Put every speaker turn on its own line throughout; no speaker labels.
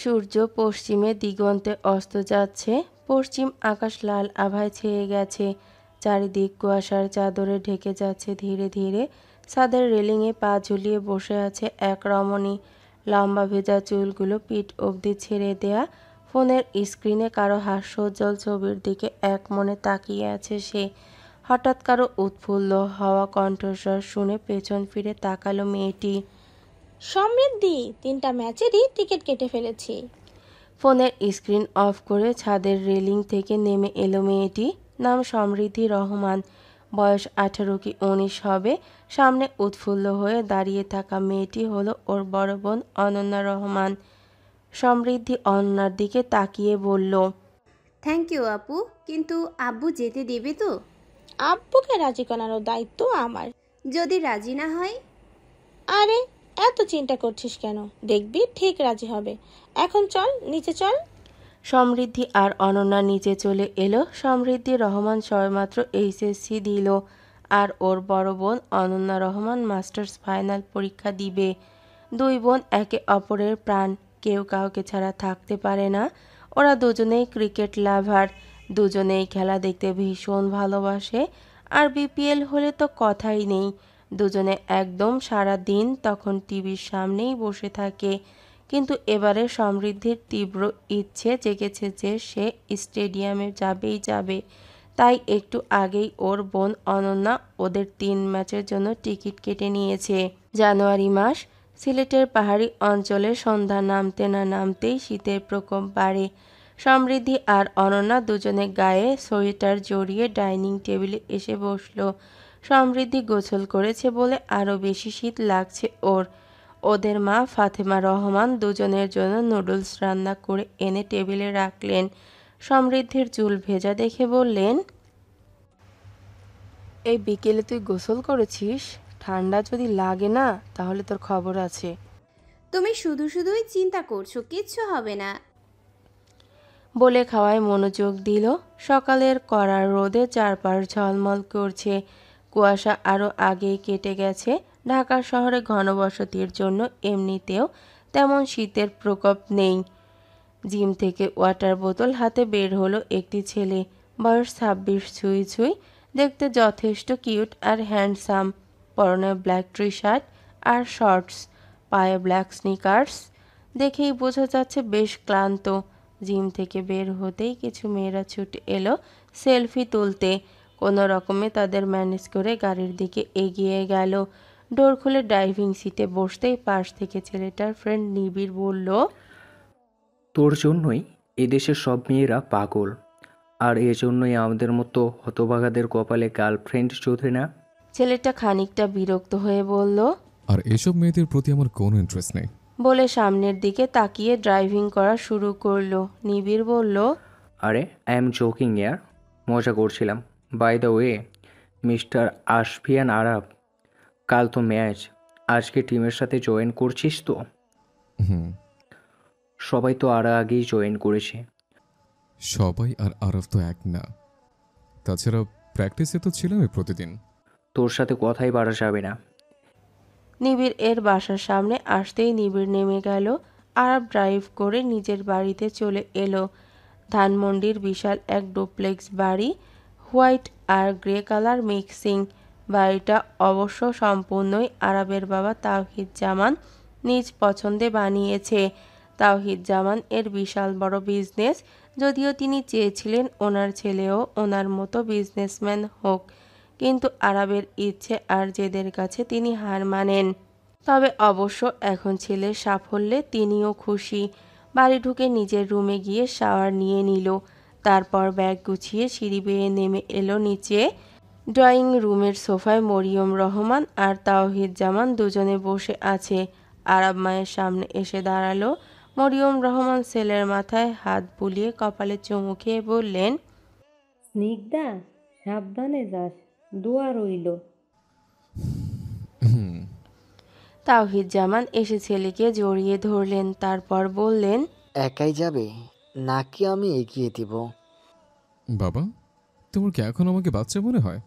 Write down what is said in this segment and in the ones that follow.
সূর্য পশ্চিমে দিগন্তে অস্ত যাচ্ছে। পশ্চিম আকাশ লাল আভায় ছেয়ে গেছে। চারিদিক কুয়াশার চাদরে ঢেকে যাচ্ছে ধীরে ধীরে। ছাদের রেলিংয়ে পা ঝুলিয়ে বসে আছে এক রমণী। লম্বা ভেজা চুলগুলো পিঠ অবধি ছেড়ে দেয়া। ফোনের স্ক্রিনে কারো হাস্যোজ্জ্বল ছবির দিকে একমনে তাকিয়ে আছে সে। হঠাৎ কারো উৎফুল্ল হওয়া কণ্ঠস্বর শুনে পেছন ফিরে তাকালো মেয়েটি।
সমৃদ্ধি, 3টা ম্যাচেরই টিকিট কেটে ফেলেছি।
ফোনের স্ক্রিন অফ করে ছাদের রেলিং থেকে নেমে এলো মেয়েটি। নাম সমৃদ্ধি রহমান। বয়স 18 কি 19 হবে। সামনে উৎফুল্ল হয়ে দাঁড়িয়ে থাকা মেয়েটি হলো ওর বড় বোন অনন্যা রহমান। সমৃদ্ধি অনন্যার দিকে তাকিয়ে বলল,
থ্যাংক ইউ আপু, কিন্তু আব্বু যেতে দেবে তো?
আব্বুকে রাজি করানোর দায়িত্ব আমার।
যদি রাজি না হয়?
আরে এত চিন্তা করছিস কেন? দেখবি ঠিক রাজি হবে। এখন চল, নিচে চল।
সমৃদ্ধি আর অনন্যা নিচে চলে এলো। সমৃদ্ধি রহমান সবেমাত্র এইচএসসি দিল, আর ওর বড় বোন অনন্যা রহমান মাস্টার্স ফাইনাল পরীক্ষা দিবে। দুই বোন একে অপরের প্রাণ, কেউ কাউকে ছাড়া থাকতে পারে না। ওরা দুজনেই ক্রিকেট লাভার, দুজনেই খেলা দেখতে ভীষণ ভালোবাসে। আর বিপিএল হলে তো কথাই নেই। দুজনে একদম সারা দিন তখন টিভির সামনেই বসে থাকে। কিন্তু এবারে সমৃদ্ধির তীব্র ইচ্ছে জেগেছে যে সে স্টেডিয়ামে যাবেই যাবে। তাই একটু আগেই ওর বোন অনন্যা ওদের 3 ম্যাচের জন্য টিকিট কেটে নিয়েছে। জানুয়ারি মাস। সিলেটের পাহাড়ি অঞ্চলে সন্ধ্যা নামতে না নামতেই শীতের প্রকোপ বাড়ে। সমৃদ্ধি আর অনন্যা দুজনে গায়ে সোয়েটার জড়িয়ে ডাইনিং টেবিলে এসে বসল। সমৃদ্ধি গোসল করেছে বলে আরও বেশি শীত লাগছে ওর। ওদের মা ফাতেমা রহমান দুজনের জন্য নুডলস রান্না করে এনে টেবিলে রাখলেন। সমৃদ্ধির চুল ভেজা দেখে বললেন, এই বিকেলে তুই গোসল করেছিস? ঠান্ডা যদি লাগে না তাহলে তোর খবর আছে।
তুমি শুধু শুধুই চিন্তা করছো, কিচ্ছু হবে না।
বলে খাওয়ায় মনোযোগ দিল। সকালের কড়া রোদে চারপাশ ঝলমল করছে। কুয়াশা আরও আগেই কেটে গেছে। ঢাকা শহরে ঘনবসতির জন্য এমনিতেও তেমন শীতের প্রকোপ নেই। জিম থেকে ওয়াটার বোতল হাতে বের হলো একটি ছেলে। বয়স 26 ছুঁই ছুঁই। দেখতে যথেষ্ট কিউট আর হ্যান্ডসাম। পরনে ব্ল্যাক টি শার্ট আর শর্টস, পায়ে ব্ল্যাক স্নিকার্স। দেখেই বোঝা যাচ্ছে বেশ ক্লান্ত। জিম থেকে বের হতেই কিছু মেয়েরা ছুটে এলো সেলফি তুলতে। কোনো রকমে তাদের ম্যানেজ করে গাড়ির দিকে এগিয়ে গেল। ডোর খুলে ড্রাইভিং সিটে বসতেই পাশ থেকে ছেলেটার ফ্রেন্ড নিবিড় বলল,
তোর জন্যই এদেশের সব মেয়েরা পাগল, আর এজন্যই আমাদের মতো হতভাগাদের কপালে গার্লফ্রেন্ড জোটে না।
ছেলেটা খানিকটা বিরক্ত হয়ে বলল,
আর এসব মেয়েদের প্রতি আমার কোনো ইন্টারেস্ট নেই।
বলে সামনের দিকে তাকিয়ে ড্রাইভিং করা শুরু করলো। নিবিড় বলল,
আরে আই এম জোকিং ইয়ার, মজা করছিলাম। By the way mister আশফিয়ান Arab, কাল তো ম্যাচ, আজকে টিমের সাথে জয়েন করছিস তো?
হুম।
সবাই তো আর আগেই জয়েন করেছে।
সবাই আর আরব তো এক না। তাছাড়া প্র্যাকটিসে তো ছিলামই প্রতিদিন।
তোর সাথে কথাই বাড়া যাবে না।
নিবিড় এর বাসার সামনে আসতেই নিবিড় নেমে গেল। আরব ড্রাইভ করে নিজের বাড়িতে চলে এলো। ধানমন্ডির বিশাল এক ডুপ্লেক্স বাড়ি, হোয়াইট আর গ্রে কালার মিক্সিং। বাড়িটা অবশ্য সম্পূর্ণই আরবের বাবা তাওহিদ জামান নিজ পছন্দে বানিয়েছে। তাওহিদ জামান এর বিশাল বড় বিজনেস, যদিও তিনি চেয়েছিলেন ওনার ছেলেও ওনার মতো বিজনেসম্যান হোক, কিন্তু আরবের ইচ্ছে আর জেদের কাছে তিনি হার মানেন। তবে অবশ্য এখন ছেলের সাফল্যে তিনিও খুশি। বাড়ি ঢুকে নিজের রুমে গিয়ে শাওয়ার নিয়ে নিল। তারপর ব্যাগ গুছিয়ে সিঁড়ি বেয়ে নেমে এলো নিচে। ড্রয়িং রুমের সোফায় মরিয়ম রহমান আর তাওহিদ জামান দুজনে বসে আছে। আরব মায়ের সামনে এসে দাঁড়ালো। মরিয়ম রহমান ছেলের মাথায় হাত বুলিয়ে কপালে চুমু খেয়ে বললেন,
স্নিগ্ধা, সাবধানে যাস, দোয়া রইল।
হুম।
তাওহিদ জামান এসে ছেলেকে জড়িয়ে ধরলেন। তারপর বললেন,
একাই যাবে নাকি আমি এগিয়ে দিব?
বাবা, তোমার কি এখন আমাকে বাচ্চা মনে হয়?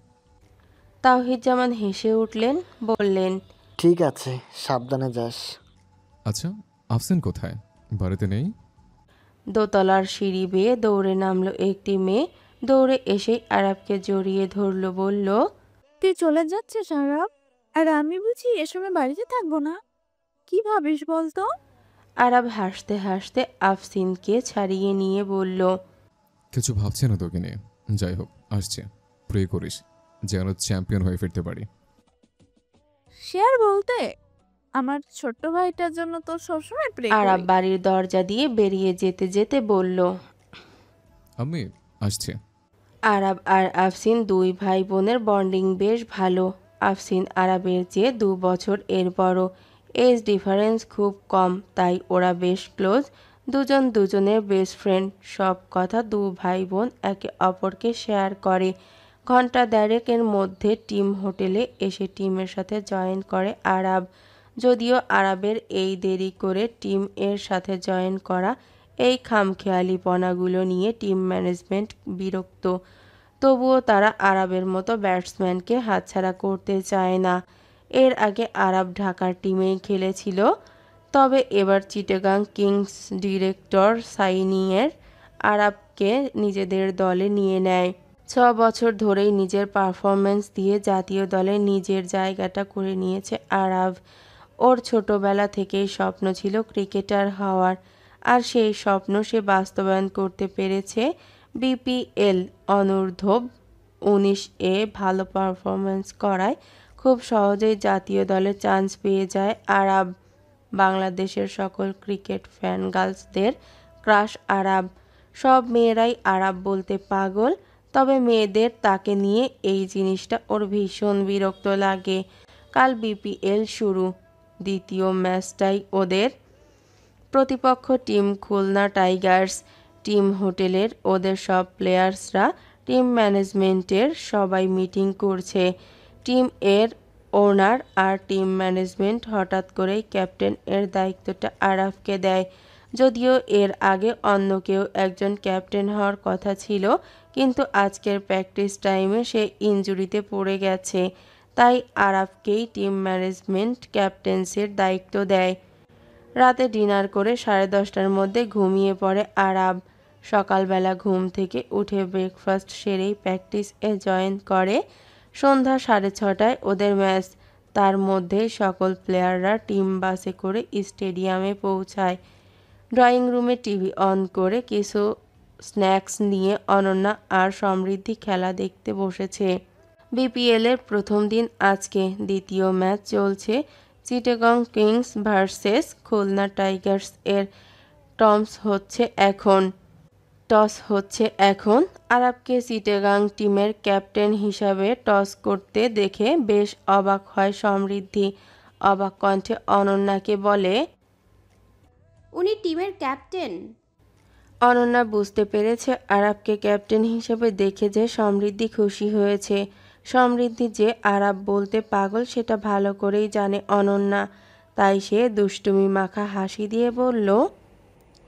তাওহিদ জামান হেসে উঠলেন, বললেন,
ঠিক আছে, সাবধানে যাস।
আচ্ছা, আফসিন কোথায়? বাড়িতে নেই?
দোতলার সিঁড়ি বেয়ে দৌড়ে নামলো একটি মেয়ে। দৌড়ে এসেই আরাবকে জড়িয়ে ধরল, বলল,
তুই চলে যাচ্ছিস আরব? আর আমি বুঝি এসময় বাড়িতে থাকবো না? কি ভাবিস বলতো?
আরাব হাসতে হাসতে আফসিনকে ছাড়িয়ে নিয়ে বলল,
কিছু ভাবছে না তোকে নিয়ে। যাই হোক, আসছে। প্রে করিস যেন চ্যাম্পিয়ন হয়ে ফিরতে পারি।
শেয়ার বলতে আমার ছোট্ট ভাইটার জন্য তো সবসময় প্রে
আরাব
করি।
বাড়ির দরজা দিয়ে বেরিয়ে যেতে যেতে বলল।
আমি আসছে।
আরাব আর আফসিন দুই ভাই বোনের বন্ডিং বেশ ভালো। আফসিন আরাবের চেয়ে 2 বছর এর বড়। এজ ডিফারেন্স খুব কম, তাই ওরা বেশ ক্লোজ। দুজন দুজনের বেস্ট ফ্রেন্ড। সব কথা 2 ভাই বোন একে অপরকে শেয়ার করে। ঘন্টা 1.5-এর মধ্যে টিম হোটেলে এসে টিমের সাথে জয়েন করে আরাব। যদিও আরাবের এই দেরি করে টিম এর সাথে জয়েন করা, এই খামখেয়ালিপনাগুলো নিয়ে টিম ম্যানেজমেন্ট বিরক্ত। তবুও তারা আরাবের মতো ব্যাটসম্যানকে হাতছাড়া করতে চায় না। এর আগে আরাব ঢাকার টিমেই খেলেছিল, তবে এবার চিটাগাং কিংস ডিরেক্টর সাইনিংয়ের আরাবকে নিজেদের দলে নিয়ে নেয়। 6 বছর ধরেই নিজের পারফরম্যান্স দিয়ে জাতীয় দলে নিজের জায়গাটা করে নিয়েছে আরাব। ওর ছোটবেলা থেকেই স্বপ্ন ছিল ক্রিকেটার হওয়ার, আর সেই স্বপ্ন সে বাস্তবায়ন করতে পেরেছে। বিপিএল অনূর্ধ্ব-19-এ ভালো পারফরম্যান্স করায় খুব সহজেই জাতীয় দলে চান্স পেয়ে যায় আরাব। বাংলাদেশের সকল ক্রিকেট ফ্যান গার্লসদের ক্রাশ আরাব। সব মেয়েরাই আরাব বলতে পাগল, তবে মেয়েদের তাকে নিয়ে এই জিনিসটা ওর ভীষণ বিরক্ত লাগে। কাল বিপিএল শুরু, দ্বিতীয় ম্যাচটাই ওদের। প্রতিপক্ষ টিম খুলনা টাইগার্স। টিম হোটেলের ওদের সব প্লেয়ার্সরা, টিম ম্যানেজমেন্টের সবাই মিটিং করছে। টিম এর ওনার আর টিম ম্যানেজমেন্ট হঠাৎ করেই ক্যাপ্টেন এর দায়িত্বটা আরাফকে দেয়। যদিও এর আগে অন্য কেউ একজন ক্যাপ্টেন হওয়ার কথা ছিল, কিন্তু আজকের প্র্যাকটিস টাইমে সে ইনজুরিতে পড়ে গেছে, তাই আরাফকেই টিম ম্যানেজমেন্ট ক্যাপ্টেন্সির দায়িত্ব দেয়। রাতে ডিনার করে 10:30টার মধ্যে ঘুমিয়ে পড়ে আরাব। সকালবেলা ঘুম থেকে উঠে ব্রেকফাস্ট সেরেই প্র্যাকটিসে জয়েন করে। সন্ধ্যা 6:30টায় ওদের ম্যাচ। তার মধ্যেই সকল প্লেয়াররা টিম বাসে করে স্টেডিয়ামে পৌঁছায়। ড্রয়িং রুমে টিভি অন করে কিছু স্ন্যাক্স নিয়ে অনন্যা আর সমৃদ্ধি খেলা দেখতে বসেছে। বিপিএলের প্রথম দিন আজকে। দ্বিতীয় ম্যাচ চলছে Chittagong Kings versus Khulna Tigers এর। টস হচ্ছে এখন। আরাবকে চিটাগাং টিমের ক্যাপ্টেন হিসাবে টস করতে দেখে বেশ অবাক হয় সমৃদ্ধি। অবাক কণ্ঠে অনন্যাকে বলে,
উনি টিমের ক্যাপ্টেন?
অনন্যা বুঝতে পেরেছে আরাবকে ক্যাপ্টেন হিসেবে দেখে যে সমৃদ্ধি খুশি হয়েছে। সমৃদ্ধি যে আরাব বলতে পাগল সেটা ভালো করেই জানে অনন্যা, তাই সে দুষ্টুমি মাখা হাসি দিয়ে বলল,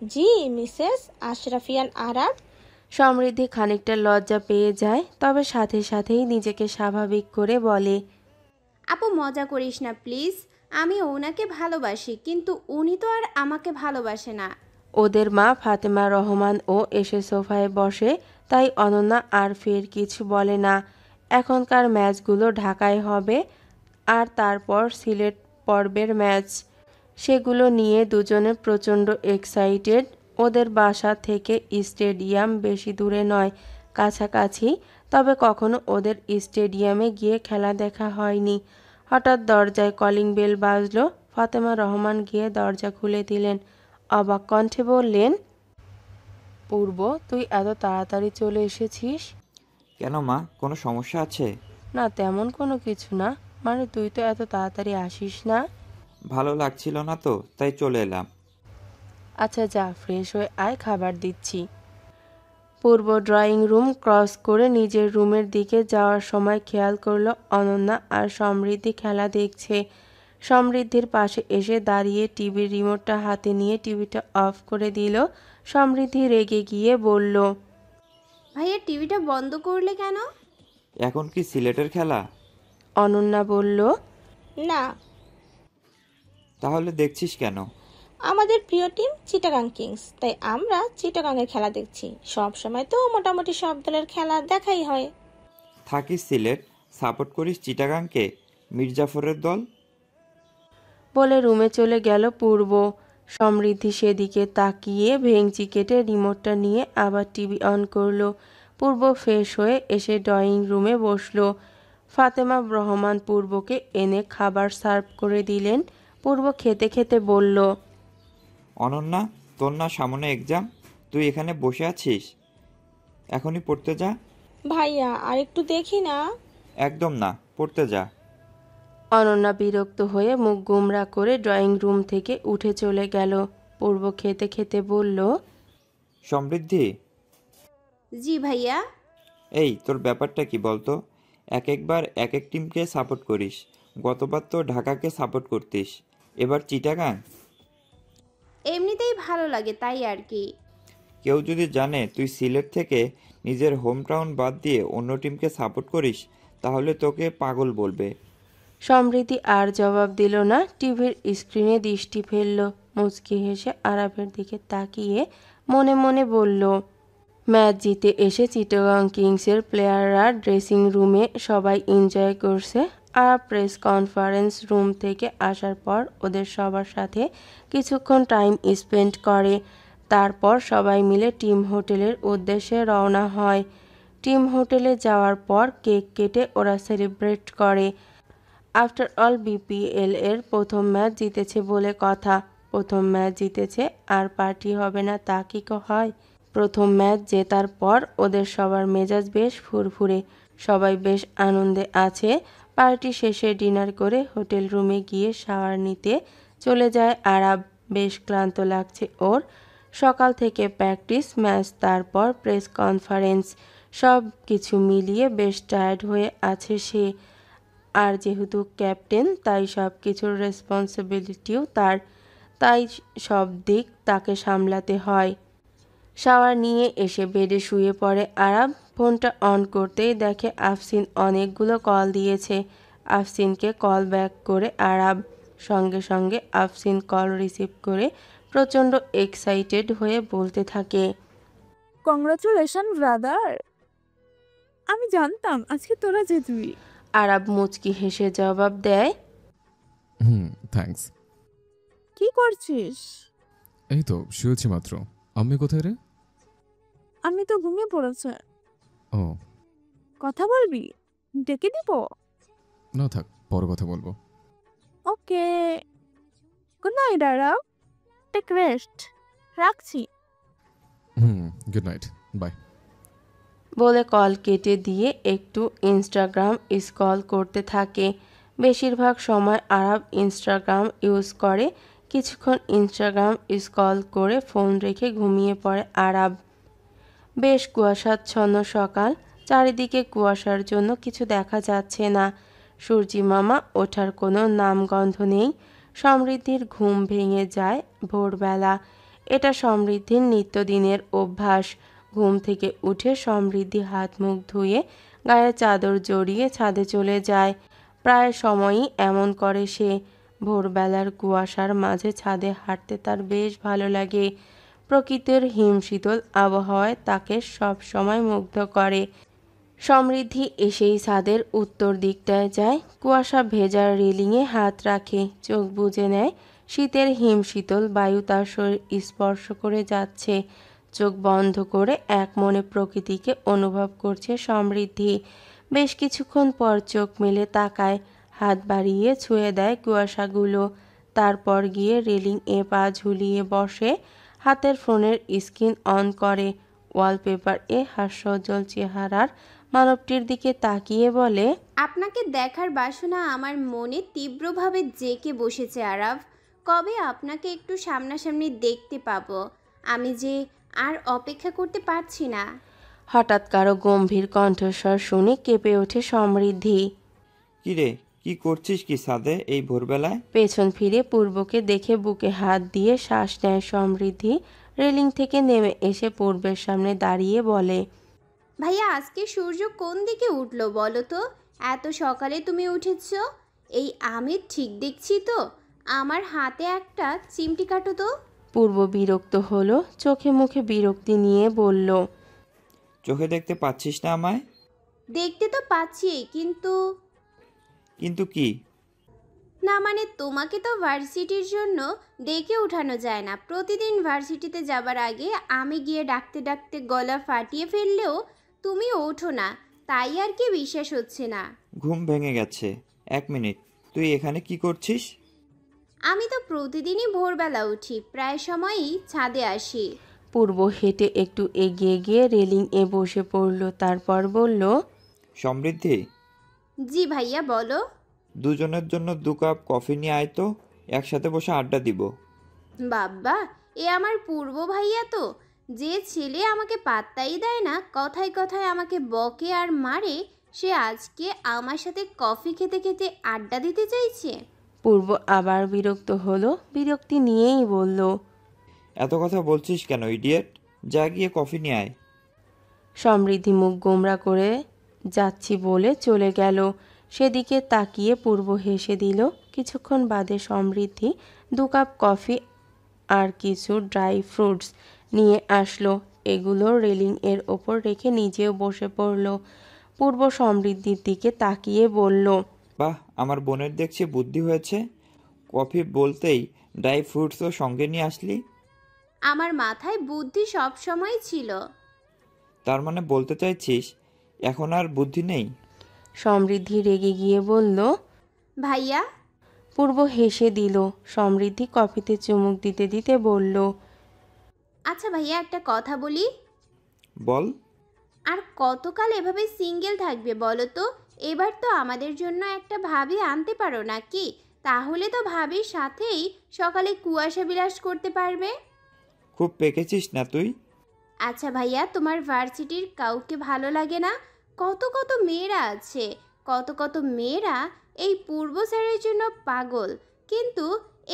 জি মিসেস আশরাফিয়ান আরাব।
সমৃদ্ধি খানিকটা লজ্জা পেয়ে যায়, তবে সাথে সাথেই নিজেকে স্বাভাবিক করে বলে,
আপু মজা করিস না প্লিজ। আমি ওনাকে ভালোবাসি, কিন্তু উনি তো আর আমাকে ভালোবাসে না।
ওদের মা ফাতেমা রহমানও এসে সোফায় বসে, তাই অনন্যা আর ফের কিছু বলে না। এখনকার ম্যাচগুলো ঢাকায় হবে, আর তারপর সিলেট পর্বের ম্যাচ। সেগুলো নিয়ে দুজনে প্রচণ্ড এক্সাইটেড। ওদের বাসা থেকে স্টেডিয়াম বেশি দূরে নয়, কাছাকাছি, তবে কখনো ওদের স্টেডিয়ামে গিয়ে খেলা দেখা হয়নি। হঠাৎ দরজায় কলিং বেল বাজলো। ফাতেমা রহমান গিয়ে দরজা খুলে দিলেন। অবাক কণ্ঠে বললেন, পূর্ব, তুই এত তাড়াতাড়ি চলে এসেছিস?
কেন মা, কোনো সমস্যা আছে?
না, তেমন কোনো কিছু না। মানে তুই তো এত তাড়াতাড়ি আসিস না।
ভালো লাগছিল না তো, তাই চলে এলাম।
আচ্ছা যা, ফ্রেশ হয়ে আয়, খাবার দিচ্ছি। পূর্ব ড্রয়িং রুম ক্রস করে নিজের রুমের দিকে যাওয়ার সময় খেয়াল করলো অনন্যা আর সমৃদ্ধি খেলা দেখছে। সমৃদ্ধির পাশে এসে দাঁড়িয়ে টিভির রিমোটটা হাতে নিয়ে টিভিটা অফ করে দিল। সমৃদ্ধি রেগে গিয়ে বলল,
ভাইয়া টিভিটা বন্ধ করলে কেন?
এখন কি সিলেটের খেলা?
অনন্যা বলল,
না।
তাহলে দেখছিস কেন?
আমাদের প্রিয় টিম চিটাগাং কিংস, তাই আমরা চিটাগাংয়ের খেলা দেখছি। সব সময় তো মোটামুটি সব দলের খেলা দেখাই হয়।
থাকিস সিলেট, সাপোর্ট করিস চিটাগাংকে, মির্জাফরের দল।
বলে রুমে চলে গেল পূর্ব। সমৃদ্ধি সেদিকে তাকিয়ে ভেঙচি কেটে রিমোটটা নিয়ে আবার টিভি অন করলো। পূর্ব ফ্রেশ হয়ে এসে ড্রয়িং রুমে বসলো। ফাতেমা রহমান পূর্বকে এনে খাবার সার্ভ করে দিলেন। পূর্ব খেতে খেতে বলল,
অনন্যা, তোর না সামনে এক্সাম, তুই এখানে বসে আছিস? এখনই পড়তে যা।
ভাইয়া আর একটু দেখি না।
একদম না, পড়তে যা।
অনন্যা বিরক্ত হয়ে মুখ গুমরা করে ড্রয়িং রুম থেকে উঠে চলে গেল। পূর্ব খেতে খেতে বলল,
সমৃদ্ধি,
জি ভাইয়া।
এই তোর ব্যাপারটা কি বলতো? একবার এক এক টিমকে সাপোর্ট করিস। গতবার তো ঢাকাকে সাপোর্ট করতিস, এবার চিটাগাং।
এমনিতেই ভালো লাগে তাই আর কি।
কেউ যদি জানে তুই সিলেট থেকে নিজের হোম টাউন বাদ দিয়ে অন্য টিমকে সাপোর্ট করিস, তাহলে তোকে পাগল বলবে।
সমৃদ্ধি আর জবাব দিল না। টিভির স্ক্রিনে দৃষ্টি ফেলল। মুচকি হেসে আরাফের দিকে তাকিয়ে মনে মনে বলল, ম্যাচ জিতে এসে চিটাগাং কিংসের প্লেয়াররা ড্রেসিং রুমে সবাই এনজয় করছে। আর প্রেস কনফারেন্স রুম থেকে আসার পর ওদের সবার সাথে কিছুক্ষণ টাইম স্পেন্ড করে। তারপর সবাই মিলে টিম হোটেলের উদ্দেশ্যে রওনা হয়। টিম হোটেলে যাওয়ার পর কেক কেটে ওরা সেলিব্রেট করে। আফটার অল বিপিএল এর প্রথম ম্যাচ জিতেছে বলে কথা। প্রথম ম্যাচ জিতেছে আর পার্টি হবে না তা কি হয়? প্রথম ম্যাচ জেতার পর ওদের সবার মেজাজ বেশ ফুরফুরে, সবাই বেশ আনন্দে আছে। পার্টি শেষে ডিনার করে হোটেল রুমে গিয়ে শাওয়ার নিতে চলে যায় আরাব। বেশ ক্লান্ত লাগছে ওর। সকাল থেকে প্র্যাকটিস, ম্যাচ, তারপর প্রেস কনফারেন্স, সব কিছু মিলিয়ে বেশ টায়ার্ড হয়ে আছে সে। আর যেহেতু ক্যাপ্টেন, তাই সব কিছুর রেসপন্সিবিলিটিও তার, তাই সব দিক তাকে সামলাতে হয়। শাওয়ার নিয়ে এসে বেডে শুয়ে পড়ে আরাব। ফোনটা অন করতেই দেখে আফসিন অনেকগুলো কল দিয়েছে। আফসিনকে কল ব্যাক করে আরাব। সঙ্গে সঙ্গে আফসিন কল রিসিভ করে প্রচণ্ড এক্সাইটেড হয়ে বলতে থাকে,
কংগ্রাচুলেশন ব্রাদার, আমি জানতাম আজকে তোরা জিতবি।
আরাব মুচকি হেসে জবাব দেয়,
থ্যাঙ্কস।
কি করছিস?
এই তো শুয়েছি মাত্র। আম্মি কোথায় রে?
আমি তো ঘুমিয়ে পড়েছে।
ও
কথা বলবি? ডেকে দিব?
না থাক, পরে কথা বলবো।
Okay, good night Aarab, take rest, রাখছি।
Good night, bye.
বলে কল কেটে দিয়ে একটু ইনস্টাগ্রাম স্ক্রল করতে থাকে। বেশিরভাগ সময় আরাব ইনস্টাগ্রাম ইউজ করে। কিছুক্ষণ ইনস্টাগ্রাম স্ক্রল করে ফোন রেখে ঘুমিয়ে পড়ে আরাব। বেশ কুয়াশাচ্ছন্ন সকাল, চারিদিকে কুয়াশার জন্য কিছু দেখা যাচ্ছে না। সূর্যি মামা ওঠার কোনো নামগন্ধ নেই। সমৃদ্ধির ঘুম ভেঙে যায় ভোরবেলা। এটা সমৃদ্ধির নিত্যদিনের অভ্যাস। ঘুম থেকে উঠে সমৃদ্ধি হাত মুখ ধুয়ে গায়ে চাদর জড়িয়ে ছাদে চলে যায়। প্রায় সময়ই এমন করে সে। ভোরবেলার কুয়াশার মাঝে ছাদে হাঁটতে তার বেশ ভালো লাগে। প্রকৃতির হিমশীতল আবহাওয়ায় তাকে সব সময় মুগ্ধ করে। সমৃদ্ধি এসেই ছাদের উত্তর দিকটায় যায়। কুয়াশা ভেজা রেলিংয়ে হাত রাখে, চোখ বুজে নেয়। শীতের হিমশীতল বায়ু তার শরীর স্পর্শ করে যাচ্ছে। চোখ বন্ধ করে এক মনে প্রকৃতিকে অনুভব করছে সমৃদ্ধি। বেশ কিছুক্ষণ পর চোখ মেলে তাকায়, হাত বাড়িয়ে ছুঁয়ে দেয় কুয়াশাগুলো। তারপর গিয়ে রেলিং এ পা ঝুলিয়ে বসে, হাতের ফোনের স্ক্রিন অন করে। ওয়ালপেপার এ হাস্যোজ্জ্বল চেহারার মানবটির দিকে তাকিয়ে বলে,
আপনাকে দেখার বাসনা আমার মনে তীব্রভাবে জেঁকে বসেছে আরাব। কবে আপনাকে একটু সামনাসামনি দেখতে পাবো? আমি যে আর অপেক্ষা করতে পারছি না।
হঠাৎ কারো গম্ভীর কণ্ঠস্বর শুনে কেঁপে ওঠে সমৃদ্ধি।
কিরে, কি করছিস কি ছাদে এই ভোরবেলায়?
পেছন ফিরে পূর্বকে দেখে বুকে হাত দিয়ে শ্বাস নেয় সমৃদ্ধি। রেলিং থেকে নেমে এসে পূর্বের সামনে দাঁড়িয়ে বলে,
ভাইয়া, আজকে সূর্য কোন দিকে উঠলো বলো তো? এত সকালে তুমি উঠেছ? এই আমি ঠিক দেখছি তো? আমার হাতে একটা চিমটি কাটো তো।
পূর্ব বিরক্ত হলো, চোখে মুখে বিরক্তি নিয়ে বলল,
চোখে দেখতে পাচ্ছিস না আমায়?
দেখতে তো পাচ্ছি, কিন্তু
কিন্তু কি?
না মানে তোমাকে তো ভার্সিটির জন্য ডেকে উঠানো যায় না। প্রতিদিন ভার্সিটিতে যাবার আগে আমি গিয়ে ডাকতে ডাকতে গলা ফাটিয়ে ফেললেও তুমি ওঠো না, তাই আর কি বিশ্বাস হচ্ছে না।
ঘুম ভেঙে গেছে। 1 মিনিট, তুই এখানে কি করছিস?
আমি তো প্রতিদিনই ভোরবেলা উঠি, প্রায় সময়ই ছাদে আসি।
পূর্ব হেঁটে একটু এগিয়ে গিয়ে রেলিং এ বসে পড়ল, তারপর বলল,
সমৃদ্ধি,
জি ভাইয়া বলো।
দুজনের জন্য 2 কাপ কফি নিয়ে আয় তো, একসাথে বসে আড্ডা দিব।
বাব্বা, এ আমার পূর্ব ভাইয়া তো, যে ছেলে আমাকে পাত্তাই দেয় না, কথায় কথায় আমাকে বকে আর মারে, সে আজকে আমার সাথে কফি খেতে খেতে আড্ডা দিতে চাইছে।
পূর্ব আবার বিরক্ত হলো, বিরক্তি নিয়েই বলল,
এত কথা বলছিস কেন ইডিয়েট? যা গিয়ে কফি নিয়ে আয়।
সমৃদ্ধি মুখ গোমরা করে যাচ্ছি বলে চলে গেল। সেদিকে তাকিয়ে পূর্ব হেসে দিল। কিছুক্ষণ বাদে সমৃদ্ধি 2 কাপ কফি আর কিছু ড্রাই ফ্রুটস নিয়ে আসলো। এগুলো রেলিং এর ওপর রেখে নিজেও বসে পড়ল। পূর্ব সমৃদ্ধির দিকে তাকিয়ে বলল,
বাহ, আমার বোনের দেখছি বুদ্ধি হয়েছে। কফি বলতেই ড্রাই ফ্রুটসও সঙ্গে নিয়ে আসলি।
আমার মাথায় বুদ্ধি সব সময় ছিল।
তার মানে বলতে চাইছিস এখন আর বুদ্ধি নেই?
সমৃদ্ধি রেগে গিয়ে বলল।
ভাইয়া,
পূর্ব হেসে দিল। সমৃদ্ধি কফিতে চুমুক দিতে দিতে বলল,
আচ্ছা ভাইয়া, একটা কথা বলি।
বল।
আর কতকাল এভাবে সিঙ্গেল থাকবে বলো তো? এবার তো আমাদের জন্য একটা ভাবি আনতে পারো নাকি? তাহলে তো ভাবির সাথেই সকালে কুয়াশা বিলাস করতে পারবে।
খুব পেকেছিস না তুই?
আচ্ছা ভাইয়া, তোমার ভার্সিটির কাউকে ভালো লাগে না? কত কত মেয়েরা আছে, কত কত মেয়েরা এই পূর্ব স্যারের জন্য পাগল, কিন্তু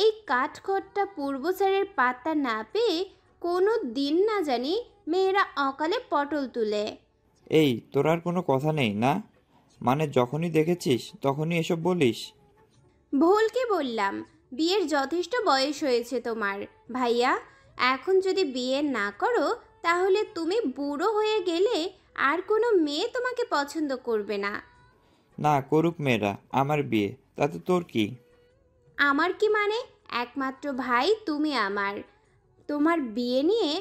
এই কাঠখোট্টা পূর্ব স্যারের পাত্তা না পেয়ে কোনো দিন না জানি মেয়েরা অকালে পটল তুলে।
এই, তোর আর কোনো কথা নেই না? মানে যখনই দেখেছিস তখনই এসব বলিস?
ভুল কি বললাম? বিয়ের যথেষ্ট বয়স হয়েছে তোমার ভাইয়া। এখন যদি বিয়ে না করো তাহলে তুমি বুড়ো হয়ে গেলে আর কোনো মেয়ে তোমাকে পছন্দ করবে না।
না করুক মেয়েরা, আমার বিয়ে, তাতে তোর কি?
আমার কি মানে? একমাত্র ভাই তুমি আমার। তোমার বিয়ে নিয়ে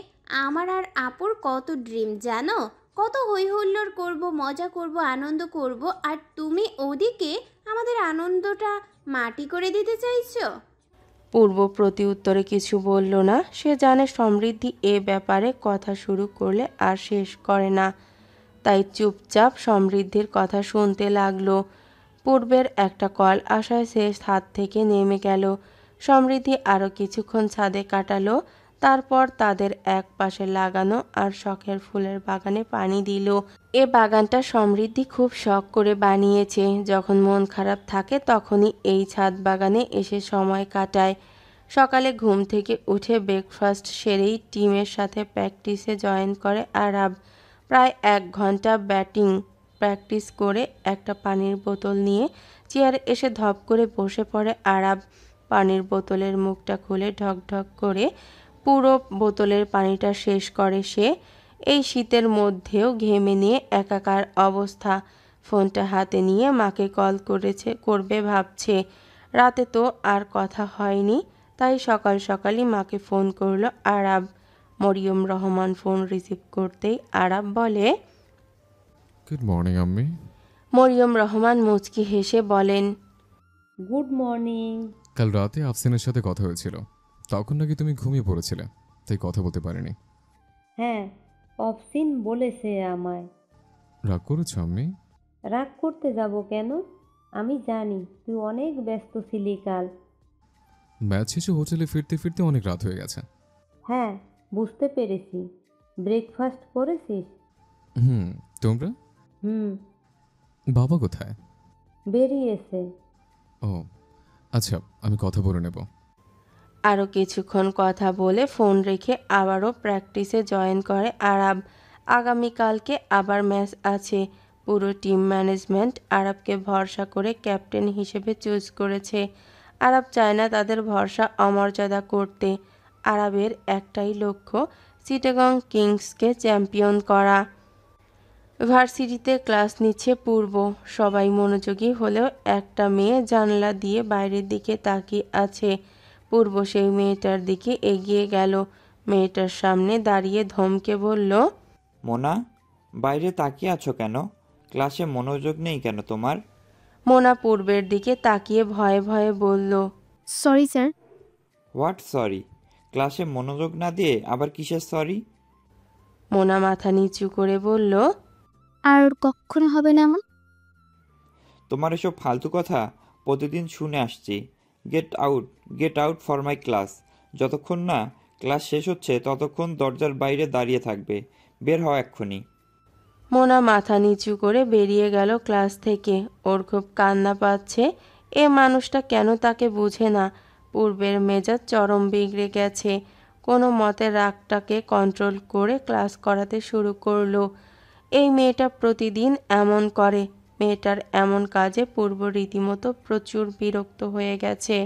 আমার আর আপুর কত ড্রিম জানো? কত হই হুল্লোড় করব, মজা করব, আনন্দ করব, আর তুমি ওদিকে আমাদের আনন্দটা মাটি করে দিতে চাইছো।
পূর্ব প্রতি উত্তরে কিছু বলল না। সে জানে সমৃদ্ধি এ ব্যাপারে কথা শুরু করলে আর শেষ করে না, তাই চুপচাপ সমৃদ্ধির কথা শুনতে লাগলো। পূর্বের একটা কল আসায় সে ছাদ থেকে নেমে গেল। সমৃদ্ধি আরও কিছুক্ষণ ছাদে কাটালো, তারপর তাদের এক পাশে লাগানো আর শখের ফুলের বাগানে পানি দিল। এ বাগানটা সমৃদ্ধি খুব শখ করে বানিয়েছে। যখন মন খারাপ থাকে তখনই এই ছাদ বাগানে এসে সময় কাটায়। সকালে ঘুম থেকে উঠে ব্রেকফাস্ট সেরেই টিমের সাথে প্র্যাকটিসে জয়েন করে আরাব। প্রায় 1 ঘন্টা ব্যাটিং প্র্যাকটিস করে একটা পানির বোতল নিয়ে চেয়ারে এসে ধপ করে বসে পড়ে আরাব। পানির বোতলের মুখটা খুলে ঢকঢক করে পুরো বোতলের পানিটা শেষ করে সে। এই শীতের মধ্যেও ঘেমে নিয়ে একাকার অবস্থা। ফোনটা হাতে নিয়ে মাকে কল করবে ভাবছে। রাতে তো আর কথা হয়নি, তাই সকাল সকালই মাকে ফোন করলো আরাব। মরিয়ম রহমান ফোন রিসিভ করতেই আরাব বলে,
গুড মর্নিং আম্মি।
মরিয়ম রহমান মুচকি হেসে বলেন,
গুড মর্নিং।
কাল রাতে আফসিনের সাথে কথা হয়েছিল, তখন নাকি তুমি ঘুমিয়ে পড়েছিলে, তাই কথা বলতে পারিনি।
হ্যাঁ, অফসিন বলেছে আমায়।
রাগ করেছো আম্মি?
রাগ করতে যাব কেন? আমি জানি তুই অনেক ব্যস্ত ছিলি কাল।
ম্যাচ শেষে হোটেলে ফিরতে ফিরতে অনেক রাত হয়ে গেছে।
হ্যাঁ, বুঝতে পেরেছি। ব্রেকফাস্ট করেছিস?
তোমরা? বাবা কোথায়?
বেরিয়েছে।
ও আচ্ছা, আমি কথা বলে নেব।
আরও কিছুক্ষণ কথা বলে ফোন রেখে আবারও প্র্যাকটিসে জয়েন করে আরাব। আগামীকালকে আবার ম্যাচ আছে। পুরো টিম ম্যানেজমেন্ট আরাবকে ভরসা করে ক্যাপ্টেন হিসেবে চুজ করেছে। আরব চায় না তাদের ভরসা অমর্যাদা করতে। আরবের একটাই লক্ষ্য, চিটাগং কিংসকে চ্যাম্পিয়ন করা। ভার্সিটিতে ক্লাস নিচ্ছে পূর্ব। সবাই মনোযোগী হলেও একটা মেয়ে জানলা দিয়ে বাইরের দিকে তাকিয়ে আছে। পূর্ব সেই মেয়েটার দিকে এগিয়ে গেল। মেয়েটার সামনে দাঁড়িয়ে ধমকে বলল,
মোনা, বাইরে তাকিয়ে আছো কেন? ক্লাসে মনোযোগ নেই কেন তোমার?
মোনা পূর্বের দিকে তাকিয়ে ভয়ে ভয়ে বলল,
সরি স্যার।
What sorry? ক্লাসে মনোযোগ না দিয়ে আবার কিসের সরি?
মোনা মাথা নিচু করে বলল,
আর কখনো হবে না এমন।
তোমার এসব ফালতু কথা প্রতিদিন শুনে আসছি। Get out for my class. যতক্ষণ না ক্লাস শেষ হচ্ছে ততক্ষণ দরজার বাইরে দাঁড়িয়ে থাকবে। বের হও এক্ষুনি।
মোনা মাথা নিচু করে বেরিয়ে গেল ক্লাস থেকে। ওর খুব কান্না পাচ্ছে। এ মানুষটা কেন তাকে বুঝে না? পূর্বের মেজাজ চরম বিগড়ে গেছে। কোনো মতে রাগটাকে কন্ট্রোল করে ক্লাস করাতে শুরু করলো। এই মেয়েটা প্রতিদিন এমন করে। মেয়েটার এমন কাজে পূর্ব রীতিমতো প্রচুর বিরক্ত হয়ে গেছে।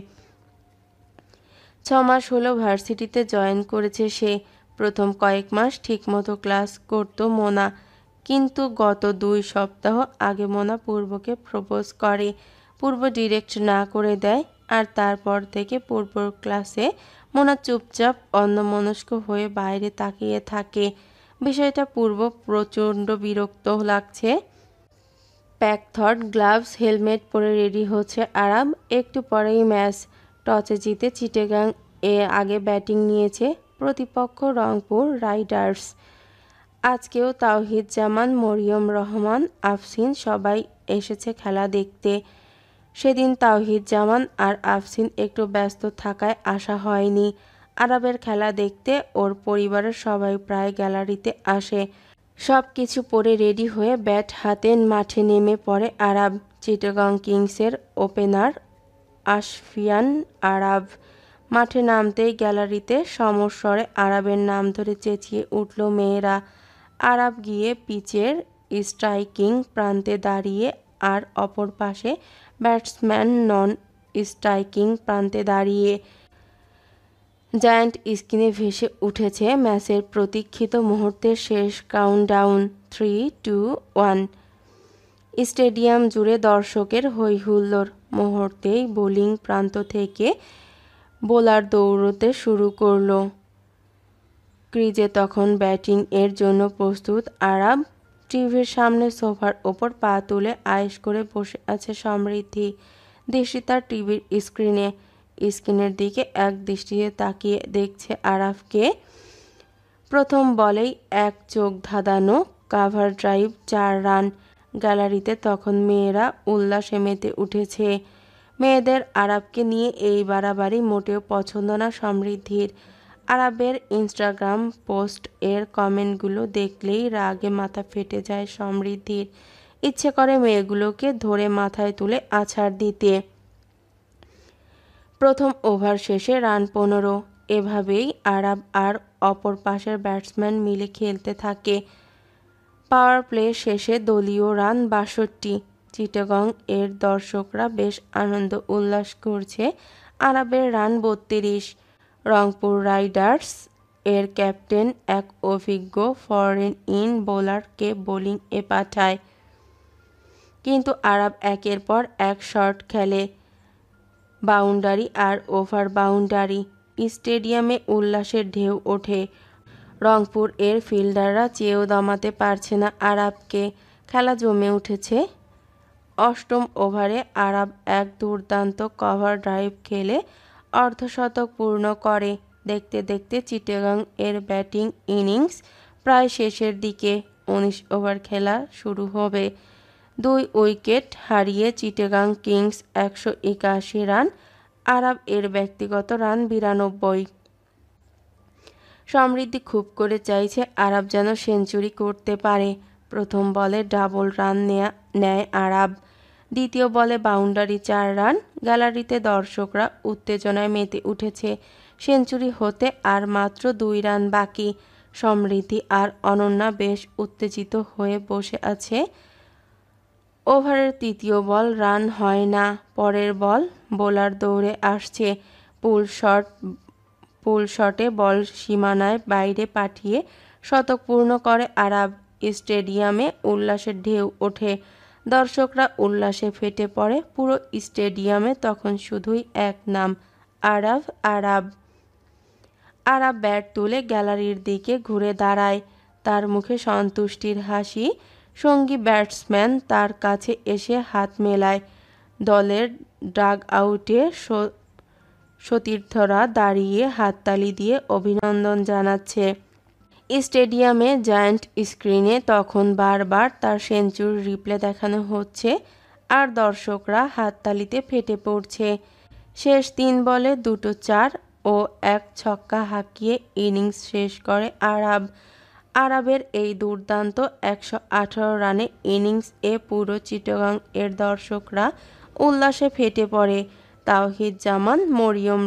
6 মাস হলো ভার্সিটিতে জয়েন করেছে সে। প্রথম কয়েক মাস ঠিকমতো ক্লাস করতো মোনা, কিন্তু গত 2 সপ্তাহ আগে মোনা পূর্বকে প্রপোজ করে। পূর্ব ডিরেক্ট না করে দেয়, আর তারপর থেকে পূর্বর ক্লাসে মোনা চুপচাপ অন্যমনস্ক হয়ে বাইরে তাকিয়ে থাকে। বিষয়টা পূর্ব প্রচণ্ড বিরক্ত লাগছে। প্যাকথট, গ্লাভস, হেলমেট পরে রেডি হচ্ছে আরাম। একটু পরেই ম্যাচ। টসে জিতে চিটাগাং আগে ব্যাটিং নিয়েছে। প্রতিপক্ষ রংপুর রাইডার্স। আজকেও তাওহিদ জামান, মরিয়ম রহমান, আফসিন সবাই এসেছে খেলা দেখতে। সেদিন তাওহিদ জামান আর আফসিন একটু ব্যস্ত থাকায় আসা হয়নি। আরবের খেলা দেখতে ওর পরিবারের সবাই প্রায় গ্যালারিতে আসে। সব কিছু পরে রেডি হয়ে ব্যাট হাতে মাঠে নেমে পড়ে আরব। চিটাগং কিংসের ওপেনার আশফিয়ান আরব। মাঠে নামতেই গ্যালারিতে সমস্বরে আরবের নাম ধরে চেঁচিয়ে উঠল মেয়েরা। আরব গিয়ে পিচের স্ট্রাইকিং প্রান্তে দাঁড়িয়ে, আর অপর পাশে ব্যাটসম্যান নন স্ট্রাইকিং প্রান্তে দাঁড়িয়ে। জায়ান্ট স্ক্রিনে ভেসে উঠেছে ম্যাচের প্রতীক্ষিত মুহূর্তের শেষ কাউন্টডাউন। 3, 2, 1। স্টেডিয়াম জুড়ে দর্শকের হৈ হুল্লোড়। মুহূর্তেই বোলিং প্রান্ত থেকে বোলার দৌড়তে শুরু করলো। ক্রিজে তখন ব্যাটিং এর জন্য প্রস্তুত আরব। টিভির সামনে সোফার ওপর পা তুলে আয়েশ করে বসে আছে সমৃদ্ধি। দৃষ্টি তার টিভির স্ক্রিনের দিকে এক দৃষ্টিতে তাকিয়ে দেখছে আরাফকে। প্রথম বলেই এক চোখ ধাঁধানো কাভার ড্রাইভ, 4 রান। গ্যালারিতে তখন মেয়েরা উল্লাসে মেতে উঠেছে। মেয়েদের আরবকে নিয়ে এই বাড়াবাড়ি মোটেও পছন্দ না সমৃদ্ধির। আরবের ইনস্টাগ্রাম পোস্ট এর কমেন্টগুলো দেখলেই রাগে মাথা ফেটে যায় সমৃদ্ধির। ইচ্ছে করে মেয়েগুলোকে ধরে মাথায় তুলে আছাড় দিতে। প্রথম ওভার শেষে রান 15। এভাবেই আরব আর অপর পাশের ব্যাটসম্যান মিলে খেলতে থাকে। পাওয়ার প্লে শেষে দলীয় রান 62। চিটাগং এর দর্শকরা বেশ আনন্দ উল্লাস করছে। আরবের রান 32। রংপুর রাইডার্স এর ক্যাপ্টেন এক অভিজ্ঞ ফরেন ইন বোলারকে বোলিং এ পাঠায়, কিন্তু আরব একের পর এক শট খেলে। বাউন্ডারি আর ওভার বাউন্ডারি। স্টেডিয়ামে উল্লাসের ঢেউ ওঠে। রংপুর এর ফিল্ডাররা চেয়েও দমাতে পারছে না আরবকে। খেলা জমে উঠেছে। অষ্টম ওভারে আরব এক দুর্দান্ত কভার ড্রাইভ খেলে অর্ধশতক পূর্ণ করে। দেখতে দেখতে চিটাগং এর ব্যাটিং ইনিংস প্রায় শেষের দিকে। 19 ওভার খেলা শুরু হবে। 2 উইকেট হারিয়ে চিটাগং কিংস 181 রান। আরব এর ব্যক্তিগত রান 92। সমৃদ্ধি খুব করে চাইছে আরব যেন সেঞ্চুরি করতে পারে। প্রথম বলে ডাবল রান নেয় আরব। দ্বিতীয় বলে বাউন্ডারি, 4 রান। গ্যালারিতে দর্শকরা উত্তেজনায় মেতে উঠেছে। সেঞ্চুরি হতে আর মাত্র 2 রান বাকি। সমৃদ্ধি আর অনন্যা বেশ উত্তেজিত হয়ে বসে আছে। ওভারের তৃতীয় বল রান হয় না। পরের বল বোলার দৌড়ে আসছে, পুল শটে বল সীমানায় বাইরে পাঠিয়ে শতক পূর্ণ করে আরাব। স্টেডিয়ামে উল্লাসের ঢেউ ওঠে, দর্শকরা উল্লাসে ফেটে পড়ে। পুরো স্টেডিয়ামে তখন শুধুই এক নাম, আরাব আরাব। আরাব ব্যাট তুলে গ্যালারির দিকে ঘুরে দাঁড়ায়, তার মুখে সন্তুষ্টির হাসি। সঙ্গী ব্যাটসম্যান তার কাছে এসে হাত মেলায়। দলের ডাগ আউটে সতীর্থরা দাঁড়িয়ে হাততালি দিয়ে অভিনন্দন জানাচ্ছে। স্টেডিয়ামে জায়ান্ট স্ক্রিনে তখন বারবার তার সেঞ্চুরির রিপ্লে দেখানো হচ্ছে, আর দর্শকরা হাততালিতে ফেটে পড়ছে। শেষ 3 বলে 2 4 ও 1 ছক্কা হাঁকিয়ে ইনিংস শেষ করে আরাব। আরাবের এই দুর্দান্ত 118 রানের ইনিংসে পুরো চিটাগং এর দর্শকরা উল্লাসে ফেটে পড়ে। তাওহিদ জামান, মরিয়ম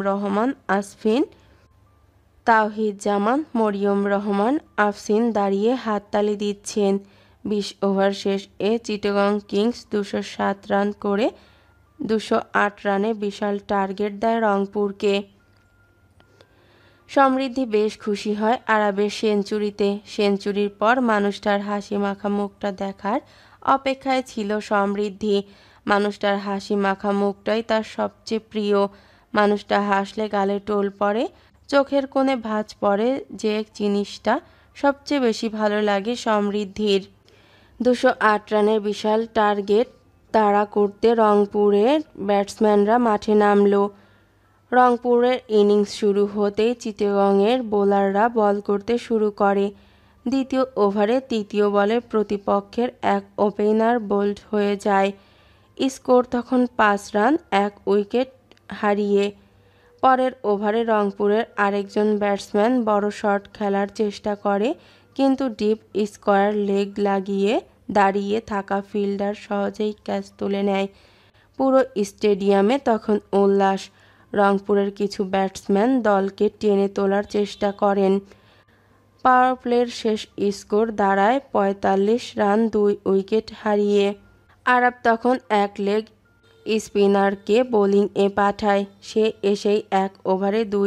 রহমান আফসিন দাঁড়িয়ে হাততালি দিচ্ছেন। 20 ওভার শেষে চিটাগং কিংস 207 রান করে 208 রানে বিশাল টার্গেট দেয় রংপুরকে। সমৃদ্ধি বেশ খুশি হয় আরাবের সেঞ্চুরিতে। সেঞ্চুরির পর মানুষটার হাসি মাখা মুখটা দেখার অপেক্ষায় ছিল সমৃদ্ধি। মানুষটার হাসি মাখা মুখটাই তার সবচেয়ে প্রিয়। মানুষটা হাসলে গালে টোল পড়ে, চোখের কোণে ভাঁজ পড়ে, যে জিনিসটা সবচেয়ে বেশি ভালো লাগে সমৃদ্ধির। 208 রানের বিশাল টার্গেট তাড়া করতে রংপুরের ব্যাটসম্যানরা মাঠে নামলো। রংপুরের ইনিংস শুরু হতেই চিটাগংয়ের বোলাররা বল করতে শুরু করে। দ্বিতীয় ওভারে তৃতীয় বলে প্রতিপক্ষের এক ওপেনার বোল্ড হয়ে যায়। স্কোর তখন 5 রান 1 উইকেট হারিয়ে। পরের ওভারে রংপুরের আরেকজন ব্যাটসম্যান বড় শট খেলার চেষ্টা করে, কিন্তু ডিপ স্কোয়ার লেগ লাগিয়ে দাঁড়িয়ে থাকা ফিল্ডার সহজেই ক্যাচ তুলে নেয়। পুরো স্টেডিয়ামে তখন উল্লাস। রংপুরের কিছু ব্যাটসম্যান দলকে টেনে তোলার চেষ্টা করেন। পাওয়ার প্লের শেষ স্কোর দাঁড়ায় 45 রান 2 উইকেট হারিয়ে। আরাব তখন এক লেগ স্পিনারকে বোলিংয়ে পাঠায়। সে এসেই 1 ওভারে 2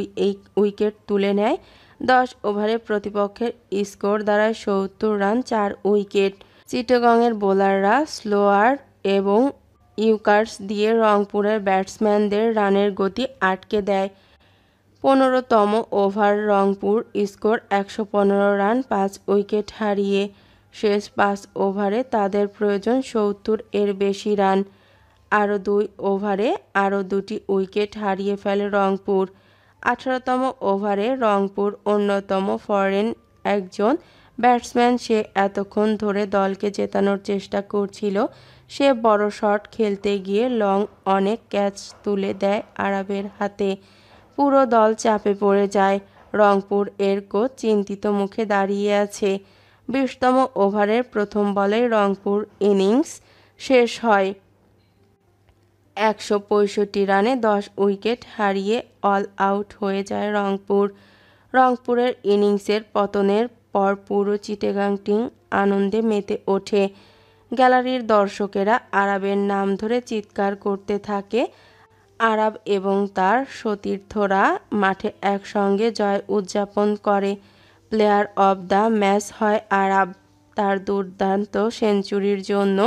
উইকেট তুলে নেয়। 10 ওভারে প্রতিপক্ষের স্কোর দাঁড়ায় 70 রান 4 উইকেট। চিটাগংয়ের বোলাররা স্লোয়ার এবং ইয়র্কার্স দিয়ে রংপুরের ব্যাটসম্যানদের রানের গতি আটকে দেয়। 15তম over Rangpur score 115 run 5 wicket হারিয়ে। শেষ 5 ওভারে তাদের প্রয়োজন 70 এর বেশি রান। আরও 2 ওভারে আরও 2টি উইকেট হারিয়ে ফেলে রংপুর। 18তম ওভারে রংপুর অন্যতম ফরেন একজন ব্যাটসম্যান, সে এতক্ষণ ধরে দলকে জেতানোর চেষ্টা করছিল। সে বড় শট খেলতে গিয়ে লং অনেক ক্যাচ তুলে দেয় আরাবের হাতে। পুরো দল চাপে পড়ে যায়। রংপুর এর কোচ চিন্তিত মুখে দাঁড়িয়ে আছে। 20তম ওভারের প্রথম বলেই রংপুর ইনিংস শেষ হয় 165 রানে। 10 উইকেট হারিয়ে অল আউট হয়ে যায় রংপুর। রংপুরের ইনিংসের পতনের পর পুরো চিটাগং টিম আনন্দে মেতে ওঠে। গ্যালারির দর্শকেরা আরাবের নাম ধরে চিৎকার করতে থাকে। আরাব এবং তার সতীর্থরা মাঠে একসঙ্গে জয় উদযাপন করে। প্লেয়ার অব দ্য ম্যাচ হয় আরাব তার দুর্দান্ত সেঞ্চুরির জন্য।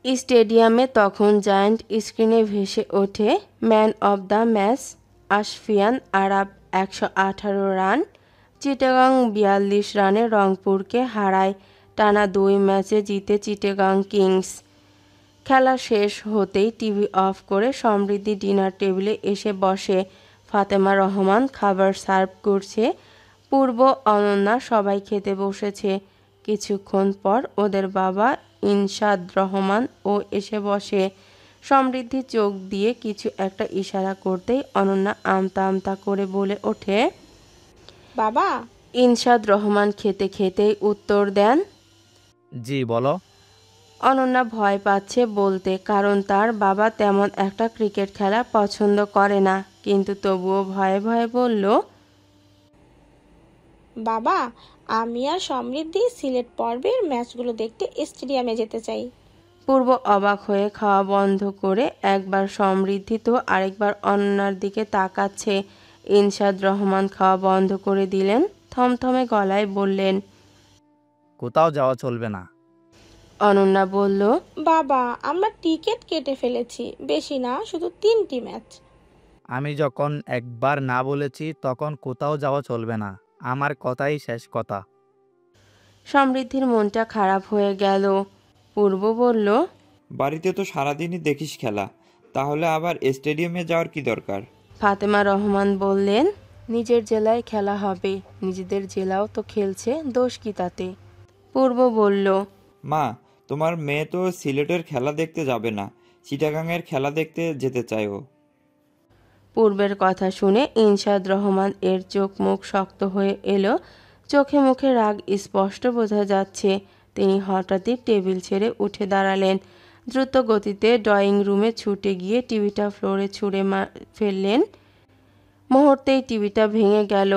স্টেডিয়ামে তখন জায়ান্ট স্ক্রিনে ভেসে ওঠে man of the match Ashfiyan Aarab 118 run. Chittagong 42 রানে রংপুরকে হারায়। টানা 2 ম্যাচে জিতে চিটাগং কিংস। খেলা শেষ হতেই টিভি অফ করে সমৃদ্ধি ডিনার টেবিলে এসে বসে। ফাতেমা রহমান খাবার সার্ভ করছে। পূর্ব, অনন্যা সবাই খেতে বসেছে। কিছুক্ষণ পর ওদের বাবা ইনশাদ রহমান ও এসে বসে। সমৃদ্ধি চোখ দিয়ে কিছু একটা ইশারা করতেই অনন্যা আমতা আমতা করে বলে ওঠে,
বাবা।
ইনশাদ রহমান খেতে খেতেই উত্তর দেন,
জি বলো।
অনন্যা ভয় পাচ্ছে বলতে, কারণ তার বাবা তেমন একটা ক্রিকেট খেলা পছন্দ করে না, কিন্তু তবুও ভয়ে ভয়ে বলল,
বাবা, আমি আর সমৃদ্ধি সিলেট পর্বের ম্যাচগুলো দেখতে স্টেডিয়ামে যেতে চাই।
পূর্ব অবাক হয়ে খাওয়া বন্ধ করে একবার সমৃদ্ধি তো আরেকবার অনন্যার দিকে তাকাচ্ছে। ইনশাদ রহমান খাওয়া বন্ধ করে দিলেন, থমথমে গলায় বললেন,
কোথাও যাওয়া চলবে না।
অনন্যা বলল,
বাবা আমরা টিকিট কেটে ফেলেছি, বেশি না, শুধু 3টি ম্যাচ।
আমি যখন একবার না বলেছি তখন কোথাও যাওয়া চলবে না, আমার কথাই শেষ কথা।
সমৃদ্ধির মনটা খারাপ হয়ে গেল। পূর্ব বলল,
বাড়িতে তো সারাদিনই দেখিস খেলা, তাহলে আবার স্টেডিয়ামে যাওয়ার কি দরকার?
ফাতেমা রহমান বললেন, নিজের জেলায় খেলা হবে, নিজেদের জেলাও তো খেলছে, দোষ কি তাতে? পূর্ব বলল,
মা, তোমার মেয়ে তো সিলেটের খেলা দেখতে যাবে না, চিটাগাংয়ের খেলা দেখতে যেতে চায় ও।
পূর্বের কথা শুনে ইনশাদ রহমান এর চোখ মুখ শক্ত হয়ে এলো, চোখে মুখে রাগ স্পষ্ট বোঝা যাচ্ছে। তিনি হঠাৎই টেবিল ছেড়ে উঠে দাঁড়ালেন, দ্রুত গতিতে ড্রয়িং রুমে ছুটে গিয়ে টিভিটা ফ্লোরে ছুঁড়ে ফেললেন। মুহূর্তেই টিভিটা ভেঙে গেল।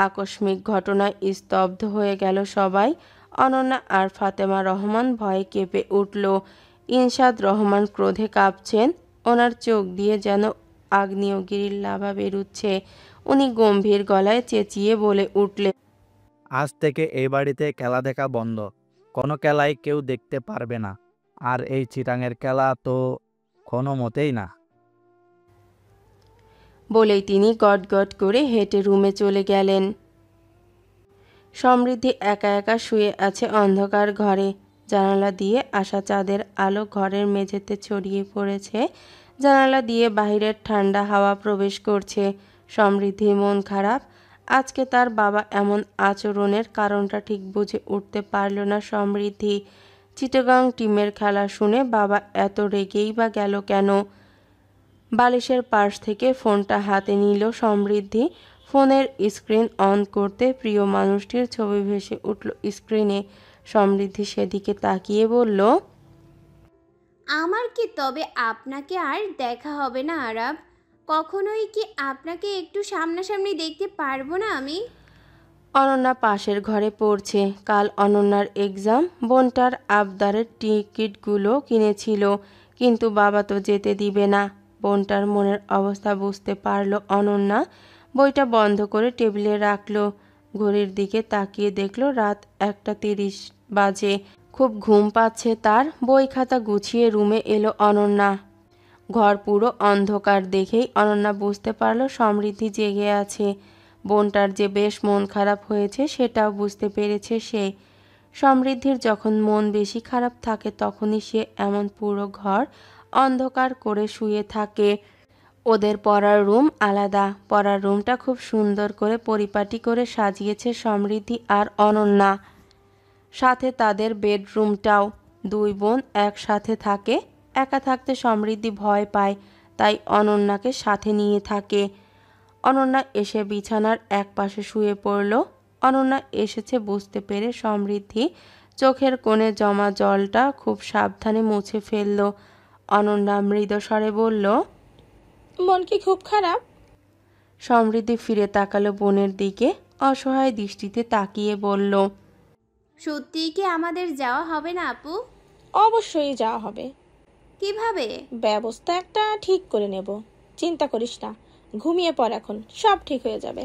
আকস্মিক ঘটনায় স্তব্ধ হয়ে গেল সবাই। অনন্যা আর ফাতেমা রহমান ভয়ে কেঁপে উঠল। ইনশাদ রহমান ক্রোধে কাঁপছেন, ওনার চোখ দিয়ে যেন আগ্নেয়গিরির লাভা বেরুচ্ছে। উনি গম্ভীর গলায় চেঁচিয়ে বলে উঠলেন,
আজ থেকে এই বাড়িতে খেলা দেখা বন্ধ, কোনো খেলাই কেউ দেখতে পারবে না, আর এই চিটাঙের খেলা তো কোনো মতেই না।
বলেই তিনি গটগট করে হেঁটে রুমে চলে গেলেন। সমৃদ্ধি একা একা শুয়ে আছে অন্ধকার ঘরে। জানালা দিয়ে আসা চাঁদের আলো ঘরের মেঝেতে ছড়িয়ে পড়েছে, জানালা দিয়ে বাহিরের ঠান্ডা হাওয়া প্রবেশ করছে। সমৃদ্ধির মন খারাপ। আজকে তার বাবা এমন আচরণের কারণটা ঠিক বুঝে উঠতে পারল না সমৃদ্ধি। চিটাগাং টিমের খেলা শুনে বাবা এত রেগেই বা গেল কেন? বালিশের পাশ থেকে ফোনটা হাতে নিল সমৃদ্ধি। ফোনের স্ক্রিন অন করতে প্রিয় মানুষটির ছবি ভেসে উঠল স্ক্রিনে। সমৃদ্ধি সেদিকে তাকিয়ে বলল,
আমার কি তবে আপনাকে আর দেখা হবে না আরাব? কখনোই কি আপনাকে একটু সামনাসামনি দেখতে পারবো না আমি?
অনন্যা পাশের ঘরে পড়ছে। কাল অনন্যার এক্সাম। বোনটার আবদারের টিকিটগুলো কিনেছিল, কিন্তু বাবা তো যেতে দিবে না। বোনটার মনের অবস্থা বুঝতে পারল অনন্যা। বইটা বন্ধ করে টেবিলে রাখলো। ঘড়ির দিকে তাকিয়ে দেখলো রাত 1:30 বাজে। খুব ঘুম পাচ্ছে তার। বই খাতা গুছিয়ে রুমে এলো অনন্যা। ঘর পুরো অন্ধকার দেখেই অনন্যা বুঝতে পারল সমৃদ্ধি জেগে আছে। বোনটার যে বেশ মন খারাপ হয়েছে সেটাও বুঝতে পেরেছে সে। সমৃদ্ধির যখন মন বেশি খারাপ থাকে তখনই সে এমন পুরো ঘর অন্ধকার করে শুয়ে থাকে। ওদের পড়ার রুম আলাদা। পড়ার রুমটা খুব সুন্দর করে পরিপাটি করে সাজিয়েছে সমৃদ্ধি আর অনন্যা। সাথে তাদের বেডরুমটাও। দুই বোন একসাথে থাকে। একা থাকতে সমৃদ্ধি ভয় পায়, তাই অনন্যাকে সাথে নিয়ে থাকে। অনন্যা এসে বিছানার এক পাশে শুয়ে পড়ল। অনন্যা এসেছে বুঝতে পেরে সমৃদ্ধি চোখের কোণে জমা জলটা খুব সাবধানে মুছে ফেলল। অনন্যা মৃদু স্বরে বলল,
মন কি খুব খারাপ?
সমৃদ্ধি ফিরে তাকালো বোনের দিকে, অসহায় দৃষ্টিতে তাকিয়ে বলল,
সত্যিই কি আমাদের যাওয়া হবে না আপু?
অবশ্যই যাওয়া হবে।
কিভাবে?
ব্যবস্থা একটা ঠিক করে নেব, চিন্তা করিস না। ঘুমিয়ে পড়, এখন সব ঠিক হয়ে যাবে।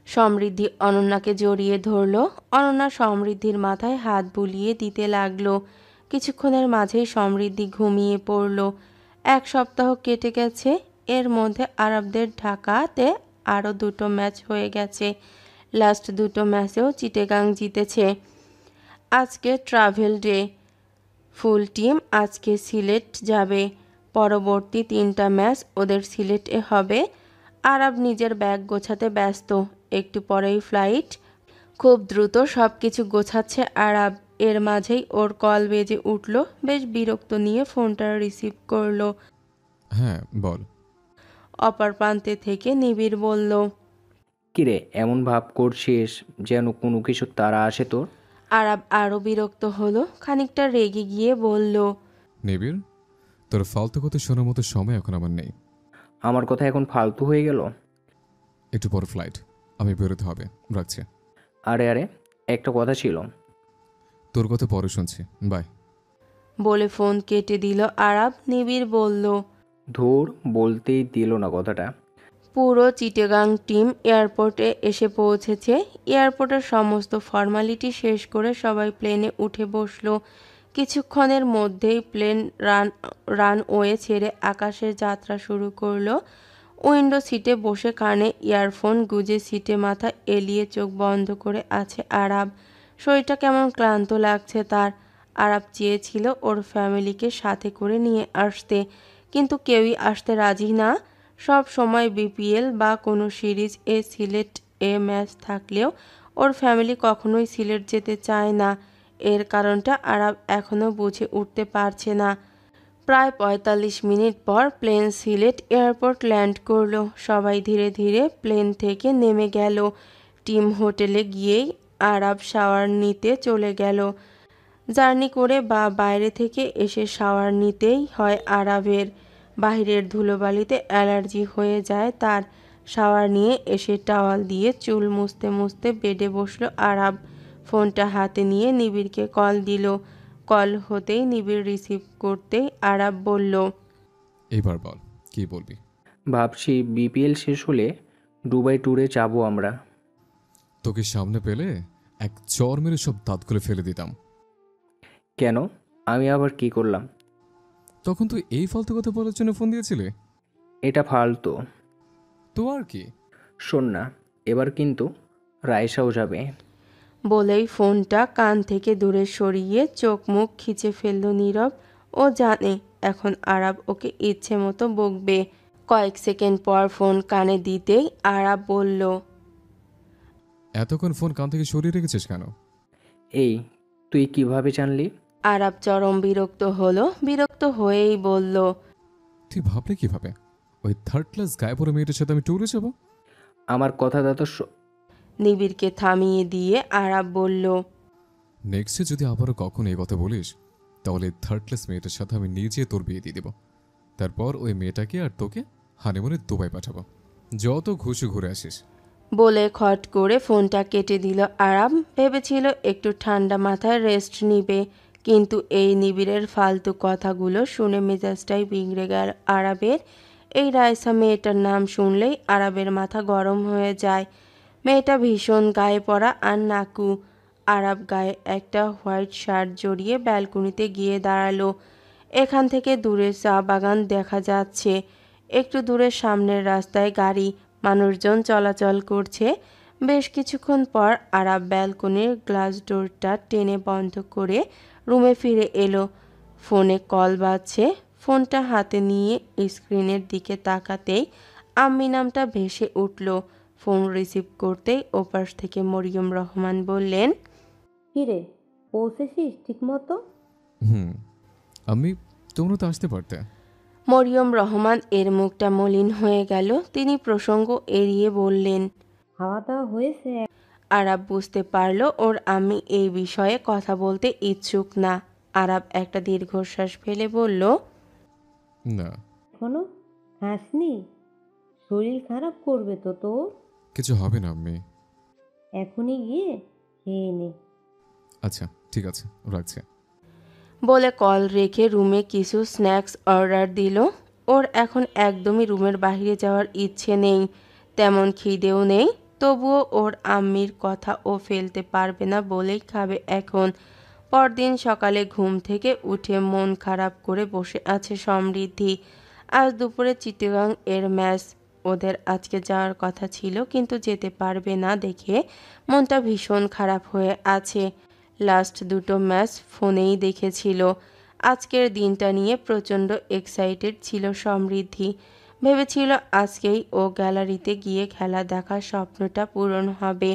সমৃদ্ধি অনন্যাকে জড়িয়ে ধরল। অনন্যা সমৃদ্ধির মাথায় হাত বুলিয়ে দিতে লাগলো। কিছুক্ষণের মাঝেই সমৃদ্ধি ঘুমিয়ে পড়ল। 1 সপ্তাহ কেটে গেছে। এর মধ্যে আরবদের ঢাকাতে আরও 2টো ম্যাচ হয়ে গেছে। লাস্ট 2টো ম্যাচেও চিটাগাং জিতেছে। আজকে ট্রাভেল ডে। ফুল টিম আজকে সিলেট যাবে। পরবর্তী 3টা ম্যাচ ওদের সিলেটে হবে। আরব নিজের ব্যাগ গোছাতে ব্যস্ত। একটু পরেই ফ্লাইট। খুব দ্রুত সব কিছু গোছাচ্ছে আরব। এর মাঝেই ওর কল বেজে উঠল। বেশ বিরক্ত নিয়ে ফোনটা রিসিভ করলো।
হ্যাঁ বল।
অপর প্রান্তে থেকে নিবিড় বলল,
কিরে এমন ভাব করছিস যেন কোনো কিছু তাড়া আসে তোর?
আরব আরও বিরক্ত হলো, খানিকটা রেগে গিয়ে বলল,
নিবিড়, তোর ফালতু কথা শোনার মতো সময় এখন আমার নেই।
আমার কথা এখন ফালতু হয়ে গেল?
একটু পর ফ্লাইট, আমি বেরোতে হবে, রাখছি।
আরে আরে, একটা কথা ছিল।
তোর কথা পরে শুনছি, বাই।
বলে ফোন কেটে দিল আরাব। নিবিড় বলল,
ধুর, বলতেই দিল না কথাটা।
পুরো চিটাগাং টিম এয়ারপোর্টে এসে পৌঁছেছে। এয়ারপোর্টের সমস্ত ফর্মালিটি শেষ করে সবাই প্লেনে উঠে বসলো। কিছুক্ষণের মধ্যেই প্লেন রানওয়ে ছেড়ে আকাশের যাত্রা শুরু করলো। উইন্ডো সিটে বসে কানে ইয়ারফোন গুজে সিটে মাথা এলিয়ে চোখ বন্ধ করে আছে আরাব। শরীরটা কেমন ক্লান্ত লাগছে তার। আরাব চেয়েছিল ওর ফ্যামিলিকে সাথে করে নিয়ে আসতে, কিন্তু কেউই আসতে রাজি না। সব সময় বিপিএল বা কোনো সিরিজ সিলেট ম্যাচ থাকলেও ওর ফ্যামিলি কখনোই সিলেট যেতে চায় না। এর কারণটা আরাব এখনও বুঝে উঠতে পারছে না। প্রায় ৪৫ মিনিট পর প্লেন সিলেট এয়ারপোর্ট ল্যান্ড করলো। সবাই ধীরে ধীরে প্লেন থেকে নেমে গেল। টিম হোটেলে গিয়েই আরাব শাওয়ার নিতে চলে গেল। জার্নি করে বা বাইরে থেকে এসে শাওয়ার নিতেই হয় আরাবের। বাইরের ধুলোবালিতে অ্যালার্জি হয়ে যায় তার। শাওয়ার নিয়ে এসে টাওয়াল দিয়ে চুল মুছতে মুছতে বেডে বসলো আরাব। ফোনটা হাতে নিয়ে নিবিড়কে কল দিল। কল হতেই নিবিড় রিসিভ করতেই আরাব বলল,
এবার বল, কি বলবি?
ভাবছি বিপিএল শেষ হলে দুবাই ট্যুরে যাব আমরা।
তোকে সামনে পেলে এক চর মেরে সব দাঁতগুলো ফেলে দিতাম।
কেন? আমি আবার কি করলাম?
তখন তুই এই ফালতু কথা বলার জন্য ফোন দিয়েছিলে।
এটা ফালতু।
তো আর কি?
শোন না, এবার কিন্তু রায়সাও যাবে।
বলেই ফোনটা কান থেকে দূরে সরিয়ে চোখ মুখ খিচে ফেলল নীরব। ও জানে এখন আরাব ওকে ইচ্ছে মতো বকবে। কয়েক সেকেন্ড পর ফোন কানে দিতেই আরাব বলল,
এতক্ষণ ফোন কান থেকে সরিয়ে রেখেছিস কেন?
এই, তুই কিভাবে জানলি?
আরাব চরম বিরক্ত হলো। বিরক্ত হয়েই বলল,
তুই ভাবলে কিভাবে ওই থার্ড ক্লাস গায়ে পড়ে মেয়েটার সাথে আমি ট্যুরে যাব?
আমার কথাটা তো
নিবিড়কে থামিয়ে দিয়ে আরাব বলল,
নেক্সটে যদি আবারও কখনো এই কথা বলিস তাহলে থার্ড ক্লাস মেয়েটার সাথে আমি নিজে তোর বিয়ে দিয়ে দেব। তারপর ওই মেয়েটাকে আর তোকে হানিমুনে দুবাই পাঠাবো। যত খুশি ঘুরে আসিস।
বলে খট করে ফোনটা কেটে দিল আরাব। ভেবেছিল একটু ঠান্ডা মাথায় রেস্ট নিবে, কিন্তু এই নিবিড়ের ফালতু কথাগুলো শুনে মেজাজটাই বিগড়ে গেল আরাবের। এই রাইসা মেয়েটার নাম শুনলেই আরাবের মাথা গরম হয়ে যায়। মেয়েটা ভীষণ গায়ে পড়া আর নাকু। আরাব গায়ে একটা হোয়াইট শার্ট জড়িয়ে ব্যালকনিতে গিয়ে দাঁড়ালো। এখান থেকে দূরে চা বাগান দেখা যাচ্ছে। একটু দূরে সামনের রাস্তায় গাড়ি, মানুষজন চলাচল করছে। বেশ কিছুক্ষণ পর আরাব ব্যালকনির গ্লাস ডোরটা টেনে বন্ধ করে রুমে ফিরে এলো। ফোনে কল বাজছে। ফোনটা হাতে নিয়ে স্ক্রিনের দিকে তাকাতেই আম্মি নামটা ভেসে উঠল। ফোন রিসিভ করতেই ওপাশ থেকে মরিয়ম রহমান বললেন,
কিরে, পৌঁছেছিস ঠিক মতো?
আমি, তোমরা তো আসতে পারতে।
মরিয়ম রহমান এর মুখটা মলিন হয়ে গেল। তিনি প্রসঙ্গ এড়িয়ে বললেন,
খাওয়া দাওয়া হয়েছে?
আরাব বুঝতে পারল ওর আম্মি এই বিষয়ে কথা বলতে ইচ্ছুক না। আরাব একটা দীর্ঘশ্বাস ফেলে বলল,
না।
এখনো খাসনি? শরীর খারাপ করবে তো তোর।
কিছু হবে না আম্মি।
এখনই গিয়ে খেয়ে নে।
আচ্ছা ঠিক আছে, রাখছি।
বলে কল রেখে রুমে কিছু স্ন্যাক্স অর্ডার দিল। ওর এখন একদমই রুমের বাইরে যাওয়ার ইচ্ছে নেই, তেমন খিদেও নেই। তবুও ওর আম্মির কথা ও ফেলতে পারবে না বলেই খাবে এখন। পরদিন সকালে ঘুম থেকে উঠে মন খারাপ করে বসে আছে সমৃদ্ধি। আজ দুপুরে চিটাগাং এর ম্যাচ। ওদের আজকে যাওয়ার কথা ছিল, কিন্তু যেতে পারবে না দেখে মনটা ভীষণ খারাপ হয়ে আছে। লাস্ট দুটো ম্যাচ ফোনেই দেখেছিল। আজকের দিনটা নিয়ে প্রচণ্ড এক্সাইটেড ছিল সমৃদ্ধি। ভেবেছিল আজকেই ও গ্যালারিতে গিয়ে খেলা দেখার স্বপ্নটা পূরণ হবে।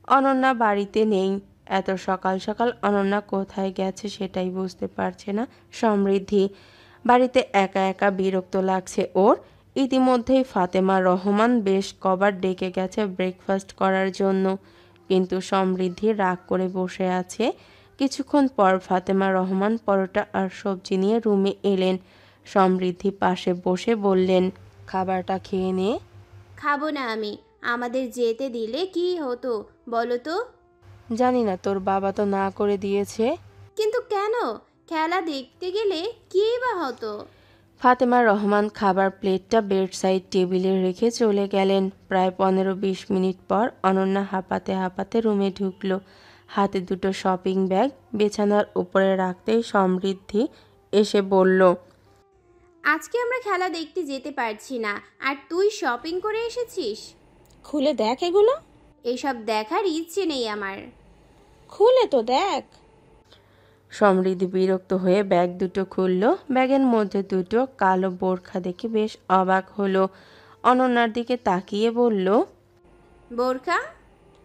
অনন্যা বাড়িতে নেই। এত সকাল সকাল অনন্যা কোথায় গেছে সেটাই বুঝতে পারছে না সমৃদ্ধি। বাড়িতে একা একা বিরক্ত লাগছে ওর। ইতিমধ্যেই ফাতেমা রহমান বেশ কবার ডেকে গেছে ব্রেকফাস্ট করার জন্য, কিন্তু সমৃদ্ধি রাগ করে বসে আছে। কিছুক্ষণ পর ফাতেমা রহমান পরোটা আর সবজি নিয়ে রুমে এলেন। সমৃদ্ধি পাশে বসে বললেন, খাবারটা খেয়ে নে।
খাবো না আমি। আমাদের যেতে দিলে কি হতো বলো তো?
জানি না, তোর বাবা তো না করে দিয়েছে।
কিন্তু কেন? খেলা দেখতে গেলে কী বা হতো?
ফাতেমা রহমান খাবার প্লেটটা বেডসাইড টেবিলে রেখে চলে গেলেন। প্রায় 15-20 মিনিট পর অনন্যা হাঁপাতে হাঁপাতে রুমে ঢুকলো। হাতে দুটো শপিং ব্যাগ বিছানার উপরে রাখতেই সমৃদ্ধি এসে বলল,
আজকে আমরা খেলা দেখতে যেতে পারছি না, আর তুই শপিং করে এসেছিস?
খুলে দেখ এগুলো।
এসব দেখার ইচ্ছে নেই আমার।
খুলে তো দেখ।
সমৃদ্ধি বিরক্ত হয়ে ব্যাগ দুটো খুলল। ব্যাগের মধ্যে দুটো কালো বোরখা দেখে বেশ অবাক হলো। অনন্যার দিকে তাকিয়ে বলল,
বোরকা?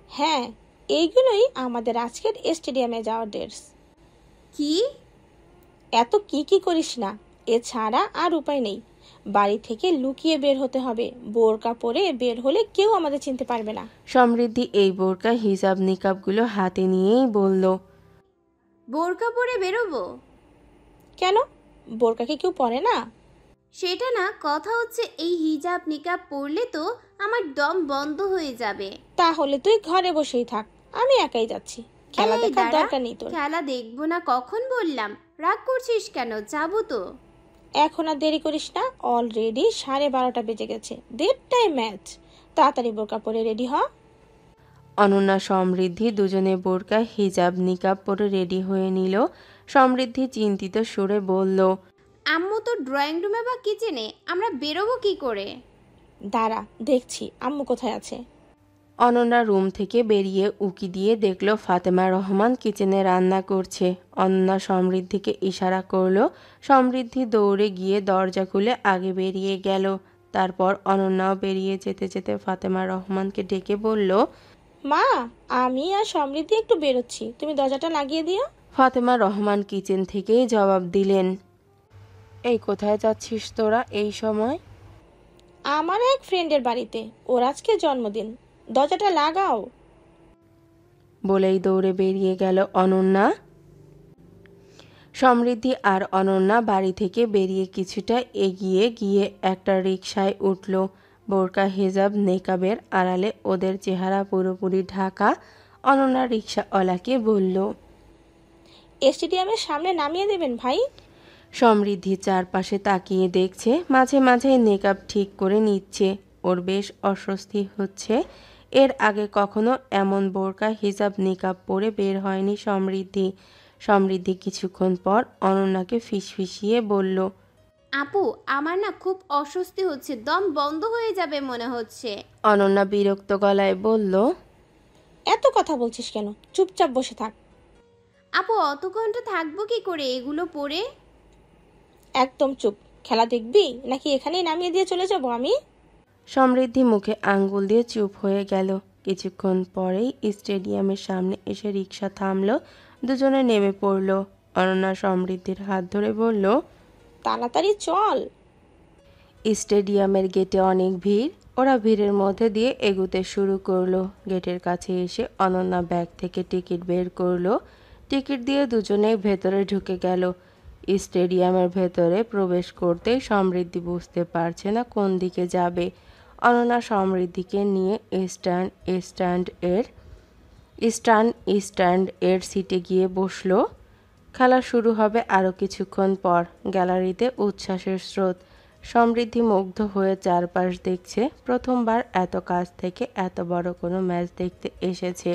হ্যাঁ, এইগুলোই আমাদের আজকের স্টেডিয়ামে যাওয়ার ড্রেস।
কি?
এত কি করিস না, এছাড়া আর উপায় নেই। বাড়ি থেকে লুকিয়ে বের হতে হবে। বোরকা পরে বের হলে কেউ আমাদের চিনতে পারবে না।
সমৃদ্ধি এই বোরকা হিজাব নিকাবগুলো হাতে নিয়েই বলল,
বোরকা পরে বেরোবো?
কেন, বোরকাকে কেউ পরে না?
সেটা না, কথা হচ্ছে এই হিজাব নিকাব পরলে তো আমার দম বন্ধ হয়ে যাবে।
তাহলে তুই ঘরে বসেই থাক, আমি একাই যাচ্ছি। খেলা
এই
দেখার
দাঁড়া,
দরকার নেই তোর।
খেলা দেখবো না কখন বললাম? রাগ করছিস কেন? যাবো তো।
এখন আর দেরি করিস না, অলরেডি 12:30 বেজে গেছে। 1:30টায় ম্যাচ। তাড়াতাড়ি বোরকা পরে রেডি হ।
অনন্যা সমৃদ্ধি দুজনে বোরকা হিজাব নিকাব পরে রেডি হয়ে নিল। সমৃদ্ধি চিন্তিত সুরে বলল,
আম্মু তো ড্রয়িং রুমে বা কিচেনে, আমরা বেরোবো কি করে?
দাঁড়া, দেখছি আম্মু কোথায় আছে।
অনন্যা রুম থেকে বেরিয়ে উকি দিয়ে দেখল ফাতেমা রহমান কিচেনে রান্না করছে। অনন্যা সমৃদ্ধিকে ইশারা করলো। সমৃদ্ধি দৌড়ে গিয়ে দরজা খুলে আগে বেরিয়ে গেল। তারপর অনন্যাও বেরিয়ে যেতে যেতে ফাতেমা রহমানকে ডেকে বলল,
মা, আমি আর সমৃদ্ধি একটু বেরোচ্ছি, তুমি দরজাটা লাগিয়ে দিও।
ফাতেমা রহমান কিচেন থেকেই জবাব দিলেন, এই কোথায় যাচ্ছিস তোরা এই সময়?
আমার এক ফ্রেন্ডের বাড়িতে, ওর আজকে জন্মদিন, দরজাটা লাগাও।
বলেই দৌড়ে বেরিয়ে গেল অনন্যা। সমৃদ্ধি আর অনন্যা বাড়ি থেকে বেরিয়ে কিছুটা এগিয়ে গিয়ে একটা রিকশায় উঠল। বোরকা হিজাব নেকাবের আড়ালে ওদের চেহারা পুরোপুরি ঢাকা। অনন্যা রিকশাওয়ালাকে বলল,
স্টেডিয়ামের সামনে নামিয়ে দেবেন ভাই।
সমৃদ্ধি চারপাশে তাকিয়ে দেখছে, মাঝে মাঝে নেকাব ঠিক করে নিচ্ছে। ওর বেশ অস্বস্তি হচ্ছে। এর আগে কখনো এমন বোরকা হিজাব নিকাব পরে বের হয়নি সমৃদ্ধি। সমৃদ্ধি কিছুক্ষণ পর অনন্যাকে ফিসফিসিয়ে বলল,
আপু, আমার না খুব অস্বস্তি হচ্ছে, দম বন্ধ হয়ে যাবে মনে হচ্ছে।
অনন্যা বিরক্ত গলায় বলল,
এত কথা বলছিস কেন, চুপচাপ বসে থাক।
আপু, অত ঘন্টা থাকবো কি করে এগুলো পরে?
একদম চুপ। খেলা দেখবি নাকি এখানেই নামিয়ে দিয়ে চলে যাব আমি?
সমৃদ্ধি মুখে আঙ্গুল দিয়ে চুপ হয়ে গেল। কিছুক্ষণ পরেই স্টেডিয়ামের সামনে এসে রিকশা থামলো। দুজনে নেমে পড়ল। অনন্যা সমৃদ্ধির হাত ধরে বলল,
তাড়াতাড়ি চল।
স্টেডিয়ামের গেটে অনেক ভিড়। ওরা ভিড়ের মধ্যে দিয়ে এগুতে শুরু করলো। গেটের কাছে এসে অনন্যা ব্যাগ থেকে টিকিট বের করলো। টিকিট দিয়ে দুজনেই ভেতরে ঢুকে গেল। স্টেডিয়ামের ভেতরে প্রবেশ করতেই সমৃদ্ধি বুঝতে পারছে না কোন দিকে যাবে। অনন্যা সমৃদ্ধিকে নিয়ে স্ট্যান্ড এর সিটে গিয়ে বসলো। খেলা শুরু হবে আরও কিছুক্ষণ পর। গ্যালারিতে উচ্ছ্বাসের স্রোত। সমৃদ্ধি মুগ্ধ হয়ে চারপাশ দেখছে। প্রথমবার এত কাছ থেকে এত বড় কোনো ম্যাচ দেখতে এসেছে।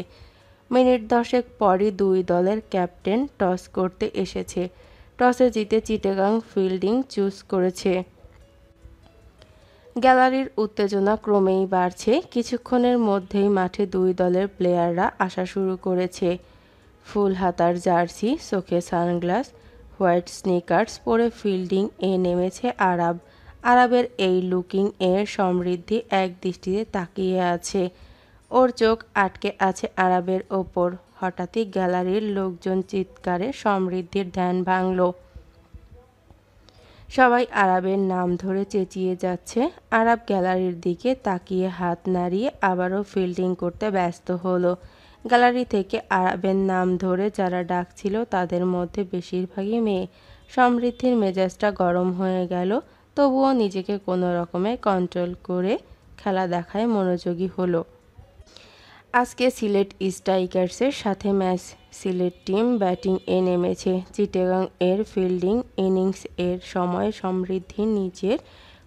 মিনিট 10 পরই দুই দলের ক্যাপ্টেন টস করতে এসেছে। টসে জিতে চিটাগাং ফিল্ডিং চুজ করেছে। গ্যালারির উত্তেজনা ক্রমেই বাড়ছে। কিছুক্ষণের মধ্যেই মাঠে দুই দলের প্লেয়াররা আসা শুরু করেছে। ফুল হাতার জার্সি, চোখে সানগ্লাস, হোয়াইট স্নিকার্স পরে ফিল্ডিং এ নেমেছে আরাব। আরাবের এই লুকিং এ সমৃদ্ধি এক দৃষ্টিতে তাকিয়ে আছে। ওর চোখ আটকে আছে আরাবের ওপর। হঠাৎই গ্যালারির লোকজন চিৎকারে সমৃদ্ধির ধ্যান ভাঙল। সবাই আরাবের নাম ধরে চেঁচিয়ে যাচ্ছে। আরাব গ্যালারির দিকে তাকিয়ে হাত নাড়িয়ে আবারও ফিল্ডিং করতে ব্যস্ত হলো। গ্যালারি থেকে আরাবের নাম ধরে যারা ডাকছিল তাদের মধ্যে বেশিরভাগই মেয়ে। সমৃদ্ধির মেজাজটা গরম হয়ে গেল। তবুও নিজেকে কোনো রকমে কন্ট্রোল করে খেলা দেখায় মনোযোগী হলো। আজকে সিলেট স্ট্রাইকার্সের সাথে ম্যাচ। সিলেট টিম ব্যাটিং এ নেমেছে। চিটাগাং এর ফিল্ডিং ইনিংস এর সময় সমৃদ্ধি নিজের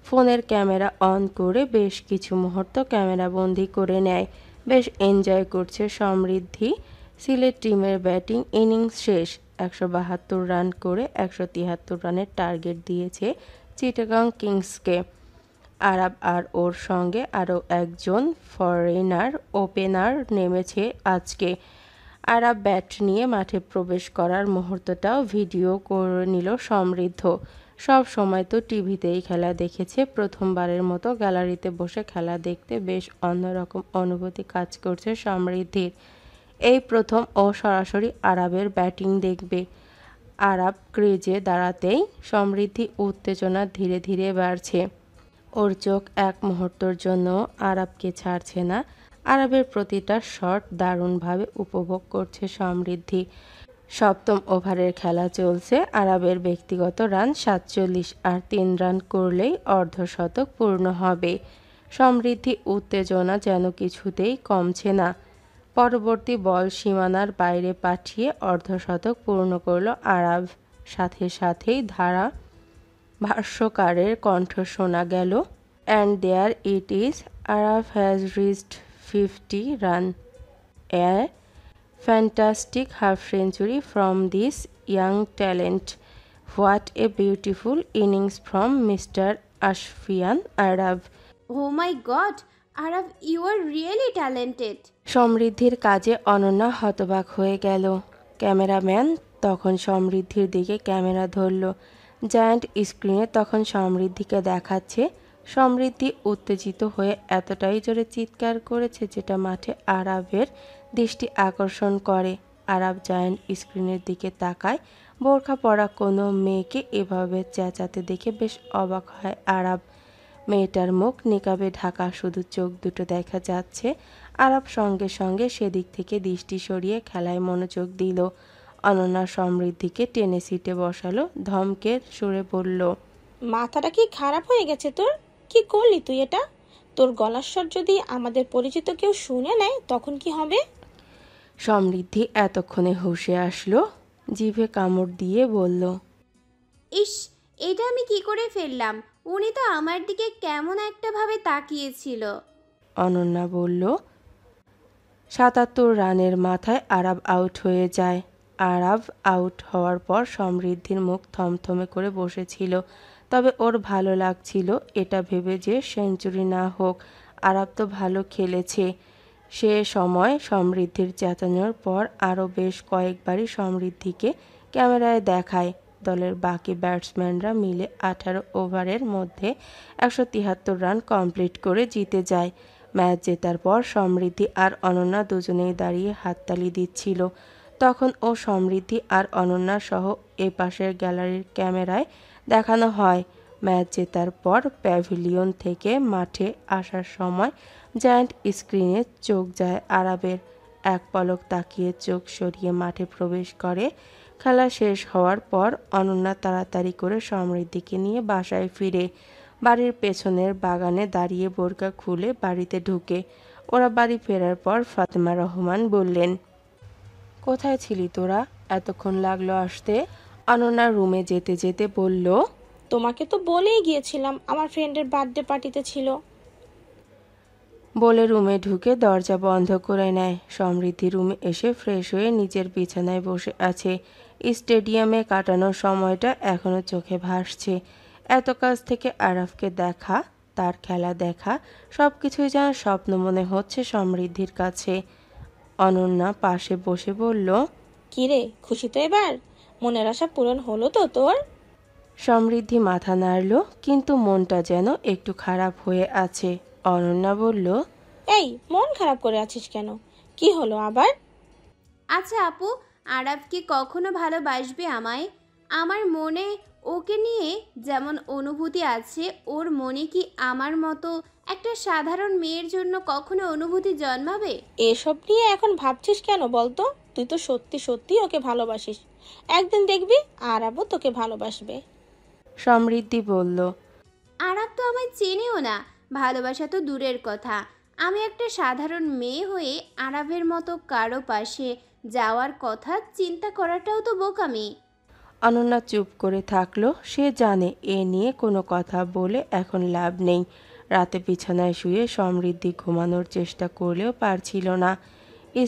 ফোনের ক্যামেরা অন করে বেশ কিছু মুহূর্ত ক্যামেরাবন্দি করে নেয়। বেশ এনজয় করছে সমৃদ্ধি। সিলেট টিমের ব্যাটিং ইনিংস শেষ। 172 রান করে 173 রানের টার্গেট দিয়েছে চিটাগাং কিংসকে। আরাব আর ওর সঙ্গে আরও একজন ফরেনার ওপেনার নেমেছে আজকে। আরাব ব্যাট নিয়ে মাঠে প্রবেশ করার মুহূর্তটাও ভিডিও করে নিল সমৃদ্ধ। সব সময় তো টিভিতেই খেলা দেখেছে, প্রথমবারের মতো গ্যালারিতে বসে খেলা দেখতে বেশ অন্যরকম অনুভূতি কাজ করছে সমৃদ্ধির। এই প্রথম ও সরাসরি আরাবের ব্যাটিং দেখবে। আরাব ক্রিজে দাঁড়াতেই সমৃদ্ধি উত্তেজনা ধীরে ধীরে বাড়ছে। ওর চোখ এক মুহূর্তের জন্য আরাবকে ছাড়ছে না। আরাবের প্রতিটা শট দারুণভাবে উপভোগ করছে সমৃদ্ধি। সপ্তম ওভারের খেলা চলছে। আরাবের ব্যক্তিগত রান 47 আর 3 রান করলেই অর্ধশতক পূর্ণ হবে। সমৃদ্ধি উত্তেজনা যেন কিছুতেই কমছে না। পরবর্তী বল সীমানার বাইরে পাঠিয়ে অর্ধশতক পূর্ণ করল আরাব। সাথে সাথেই ধারা ভাষ্যকারের কণ্ঠ শোনা গেল, and there it is, Aarab has reached 50 run, a fantastic half century from this young talent, what a beautiful innings from mister আশফিয়ান Aarab.
Oh my god, Aarab, you are really talented.
সমৃদ্ধির কাজে অনন্যা হতবাক হয়ে গেল। ক্যামেরাম্যান তখন সমৃদ্ধির দিকে ক্যামেরা ধরল। জায়ান্ট স্ক্রিনে তখন সমৃদ্ধিকে দেখাচ্ছে। সমৃদ্ধি উত্তেজিত হয়ে এতটাই জোরে চিৎকার করেছে যেটা মাঠে আরাবের দৃষ্টি আকর্ষণ করে। আরাব জায়ান্ট স্ক্রিনের দিকে তাকায়। বোরখা পরা কোনো মেয়েকে এভাবে চেঁচাতে দেখে বেশ অবাক হয় আরাব। মেয়েটার মুখ নিকাবে ঢাকা, শুধু চোখ দুটো দেখা যাচ্ছে। আরাব সঙ্গে সঙ্গে সেদিক থেকে দৃষ্টি সরিয়ে খেলায় মনোযোগ দিল। অনন্যা সমৃদ্ধিকে টেনে সিটে বসালো, ধমকের সুরে বলল,
মাথাটা কি খারাপ হয়ে গেছে তোর? কি করলি তুই এটা? তোর গলার স্বর যদি আমাদের পরিচিত কেউ শুনে নেয় তখন কি হবে?
সমৃদ্ধি এতক্ষণে হুঁশে আসলো, জিভে কামড় দিয়ে বলল,
ইস, এটা আমি কি করে ফেললাম? উনি তো আমার দিকে কেমন একটা ভাবে তাকিয়েছিল।
অনন্যা বলল, 77 রানের মাথায় আরাব আউট হয়ে যায়। আরাব আউট হওয়ার পর সমৃদ্ধির মুখ থমথমে করে বসেছিল। তবে ওর ভালো লাগছিল এটা ভেবে যে সেঞ্চুরি না হোক, আরাব তো ভালো খেলেছে। সে সময় সমৃদ্ধির চেঁচানোর পর আরও বেশ কয়েকবারই সমৃদ্ধিকে ক্যামেরায় দেখায়। দলের বাকি ব্যাটসম্যানরা মিলে 18 ওভারের মধ্যে 173 রান কমপ্লিট করে জিতে যায়। ম্যাচ জেতার পর সমৃদ্ধি আর অনন্যা দুজনেই দাঁড়িয়ে হাততালি দিচ্ছিল। তখন ও সমৃদ্ধি আর অনন্যা সহ এ পাশের গ্যালারির ক্যামেরায় দেখানো হয়। ম্যাচ জেতার পর প্যাভিলিয়ন থেকে মাঠে আসার সময় জায়ান্ট স্ক্রিনে চোখ যায় আরাবের। এক পলক তাকিয়ে চোখ সরিয়ে মাঠে প্রবেশ করে। খেলা শেষ হওয়ার পর অনন্যা তাড়াতাড়ি করে সমৃদ্ধিকে নিয়ে বাসায় ফিরে। বাড়ির পেছনের বাগানে দাঁড়িয়ে বোরকা খুলে বাড়িতে ঢুকে। ওরা বাড়ি ফেরার পর ফাতেমা রহমান বললেন, কোথায় ছিলি তোরা? এতক্ষণ লাগলো আসতে? অনন্যা রুমে যেতে যেতে বলল,
তোমাকে তো বলেই গিয়েছিলাম আমার ফ্রেন্ডের বার্থডে পার্টিতে ছিল।
বলে রুমে ঢুকে দরজা বন্ধ করে নেয়। সমৃদ্ধি রুমে এসে ফ্রেশ হয়ে নিজের বিছানায় বসে আছে। স্টেডিয়ামে কাটানোর সময়টা এখনো চোখে ভাসছে। এত কাছ থেকে আরাফকে দেখা, তার খেলা দেখা, সব কিছুই যেন স্বপ্ন মনে হচ্ছে সমৃদ্ধির কাছে। অনন্যা পাশে বসে বলল,
কিরে, খুশি তো এবার? মনের আশা পূরণ হলো তো তোর?
সমৃদ্ধি মাথা নাড়ল, কিন্তু মনটা যেন একটু খারাপ হয়ে আছে। অনন্যা বলল,
এই, মন খারাপ করে আছিস কেন? কি হলো আবার?
আচ্ছা আপু, আরাব কি কখনো ভালোবাসবে আমায়? আমার মনে ওকে নিয়ে যেমন অনুভূতি আছে, ওর মনে কি আমার মতো একটা সাধারণ মেয়ের জন্য কখনো অনুভূতি জন্মাবে?
এসব নিয়ে এখন ভাবছিস কেন বলতো? তুই তো সত্যি সত্যি ওকে ভালোবাসিস। একদিন দেখবি আরাবও তোকে ভালোবাসবে।
সমৃদ্ধি বলল,
আরাব তো আমায় চেনেও না, ভালোবাসা তো দূরের কথা। আমি একটা সাধারণ মেয়ে হয়ে আরাবের মতো কারো পাশে যাওয়ার কথা চিন্তা করাটাও তো বোকামি।
অনন্যা চুপ করে থাকলো। সে জানে এ নিয়ে কোনো কথা বলে এখন লাভ নেই। রাতে বিছানায় শুয়ে সমৃদ্ধি ঘুমানোর চেষ্টা করলেও পারছিল না।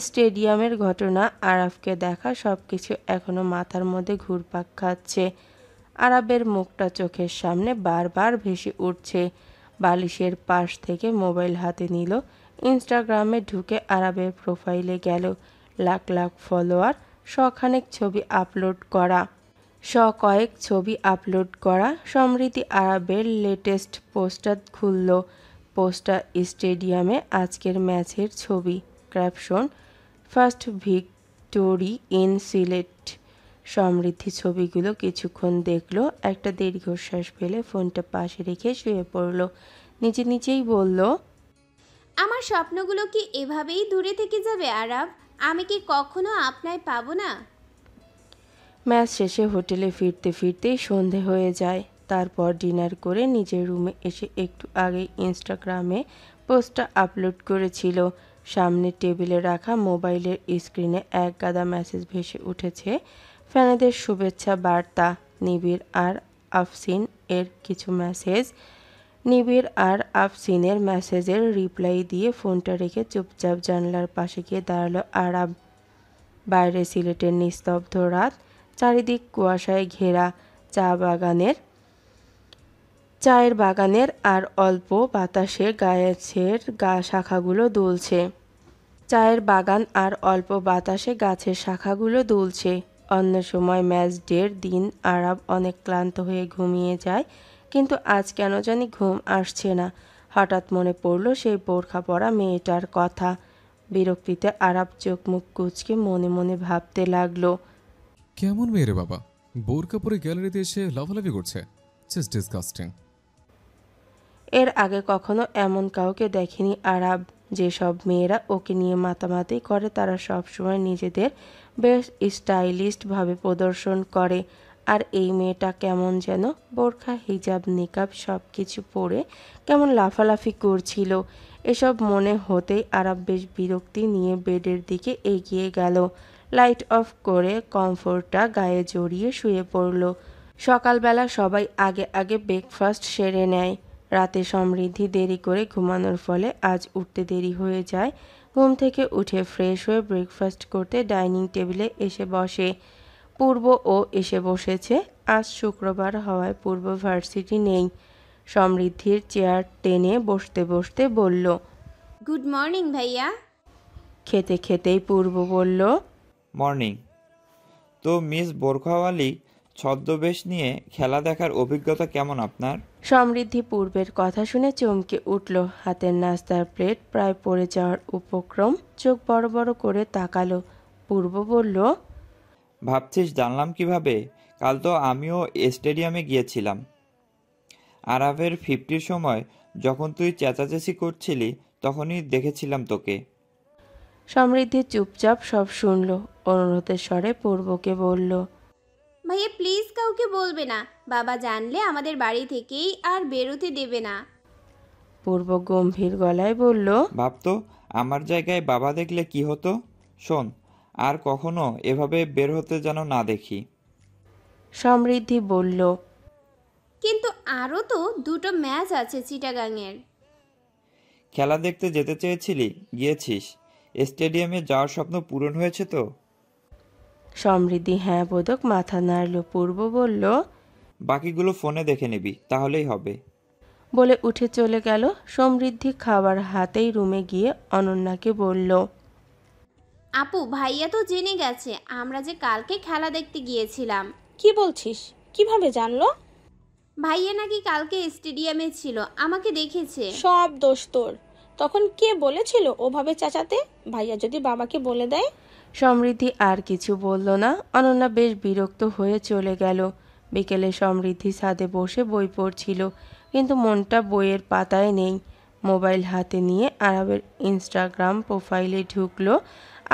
স্টেডিয়ামের ঘটনা, আরাফকে দেখা, সব কিছু এখনো মাথার মধ্যে ঘুরপাক খাচ্ছে। আরাবের মুখটা চোখের সামনে বারবার ভেসে উঠছে। বালিশের পাশ থেকে মোবাইল হাতে নিল। ইনস্টাগ্রামে ঢুকে আরাবের প্রোফাইলে গেল। লাখ লাখ ফলোয়ার, কয়েক ছবি আপলোড করা। সমৃদ্ধি আরাবের লেটেস্ট পোস্টার খুলল। পোস্টার স্টেডিয়ামে আজকের ম্যাচের ছবি, caption first victory in Sylhet. Samriddhi ছবিগুলো কিছুক্ষণ দেখলো, একটা দীর্ঘশ্বাস ফেলে ফোনটা পাশে রেখে শুয়ে পড়ল। নিজেই বলল,
আমার স্বপ্নগুলো কি এভাবেই দূরে থেকে যাবে আরাব? আমি কি কখনো আপনায় পাবো না?
ম্যাচ শেষে হোটেলে ফিরতে ফিরতেই সন্ধে হয়ে যায়। তারপর ডিনার করে নিজের রুমে এসে একটু আগেই ইনস্টাগ্রামে পোস্টটা আপলোড করেছিল। সামনে টেবিলে রাখা মোবাইলের স্ক্রিনে এক গাদা মেসেজ ভেসে উঠেছে। ফ্যানেদের শুভেচ্ছা বার্তা, নিবিড় আর আফসিন এর কিছু মেসেজ। নিবিড় আর আফসিনের মেসেজের রিপ্লাই দিয়ে ফোনটা রেখে চুপচাপ জানলার পাশে গিয়ে দাঁড়ালো আরাব। বাইরে সিলেটের নিস্তব্ধ রাত, চারিদিক কুয়াশায় ঘেরা। চায়ের বাগানের আর অল্প বাতাসে গাছের শাখাগুলো দুলছে। গাছের শাখাগুলো দুলছে। অন্য সময় ম্যাচ ডের দিন আরাব অনেক ক্লান্ত হয়ে ঘুমিয়ে যায়, কিন্তু আজ কেন জানি ঘুম আসছে না। হঠাৎ মনে পড়ল সেই বোরখা পরা মেয়েটার কথা। বিরক্তিতে আরাব চোখ মুখ কুঁচকে মনে মনে ভাবতে লাগলো,
কেমন মেয়ে রে বাবা, বোরকা পরে গ্যালারিতে এসে লাফালাফি করছে, জাস্ট ডিসগাস্টিং।
এর আগে কখনো এমন কাউকে দেখেনি আরাব। যেসব মেয়েরা ওকে নিয়ে মাতামাতি করে তারা সবসময় নিজেদের বেশ স্টাইলিশভাবে প্রদর্শন করে, আর এই মেয়েটা কেমন যেন বোরখা, হিজাব, নিকাব সব কিছু পরে কেমন লাফালাফি করছিল। এসব মনে হতেই আরাব বেশ বিরক্তি নিয়ে বেডের দিকে এগিয়ে গেল। লাইট অফ করে কমফোর্টটা গায়ে জড়িয়ে শুয়ে পড়ল। সকালবেলা সবাই আগে আগে ব্রেকফাস্ট সেরে নেয়। রাতে সমৃদ্ধি দেরি করে ঘুমানোর ফলে আজ উঠতে দেরি হয়ে যায়। ঘুম থেকে উঠে ফ্রেশ হয়ে ব্রেকফাস্ট করতে ডাইনিং টেবিলে এসে বসে। পূর্বও এসে বসেছে। আজ শুক্রবার হওয়ায় পূর্ব ভার্সিটি নেই। সমৃদ্ধির চেয়ার টেনে বসতে বসতে বলল,
গুড মর্নিং ভাইয়া।
খেতে খেতেই পূর্ব বলল,
মর্নিং। তো মিস বোরখাওয়ালি ছদ্মবেশ নিয়ে খেলা দেখার অভিজ্ঞতা কেমন আপনার?
সমৃদ্ধি পূর্বের কথা শুনে চমকে উঠল। হাতের নাস্তার প্লেট প্রায় পড়ে যাওয়ার উপক্রম। চোখ বড় বড় করে তাকালো। পূর্ব বলল,
ভাবছিস জানলাম কিভাবে? কাল তো আমিও স্টেডিয়ামে গিয়েছিলাম। আরাফের 50-র সময় যখন তুই চেঁচাচেঁচি করছিলি তখনই দেখেছিলাম তোকে।
সমৃদ্ধি চুপচাপ সব শুনল। অনুরোধের স্বরে পূর্বকে বলল,
ভাইয়া প্লিজ কাউকে বলবে না, বাবা জানলে আমাদের বাড়ি থেকেই আর বেরোতে দেবে না।
পূর্ব গম্ভীর গলায় বলল,
ভাবতো আমার জায়গায় বাবা দেখলে কি হতো। শোন, আর কখনো এভাবে বের হতে যেন না দেখি।
সমৃদ্ধি বলল,
কিন্তু আরও তো দুটো ম্যাচ আছে চিটাগাংয়ের।
খেলা দেখতে যেতে চেয়েছিলি, গিয়েছিস। স্টেডিয়ামে যাওয়ার স্বপ্ন পূরণ হয়েছে তো?
সমৃদ্ধি হ্যাঁ বোধক মাথা নাড়ল। পূর্ব বলল,
বাকিগুলো ফোনে দেখে নিবি, তাহলেই হবে।
বলে উঠে চলে গেল। সমৃদ্ধি খাবার হাতেই রুমে গিয়ে অনন্যাকে বলল,
আপু ভাইয়া তো জেনে গেছে আমরা যে কালকে খেলা দেখতে গিয়েছিলাম।
কি বলছিস? কিভাবে জানলো?
ভাইয়া নাকি কালকে স্টেডিয়ামে ছিল, আমাকে দেখেছে।
সব দোষ তোর। তখন কে বলেছিল ওভাবে চেঁচাতে? ভাইয়া যদি বাবাকে বলে দেয়?
সমৃদ্ধি আর কিছু বলল না। অনন্যা বেশ বিরক্ত হয়ে চলে গেল। বিকেলে সমৃদ্ধি ছাদে বসে বই পড়ছিল, কিন্তু মনটা বইয়ের পাতায় নেই। মোবাইল হাতে নিয়ে আরাবের ইনস্টাগ্রাম প্রোফাইলে ঢুকলো।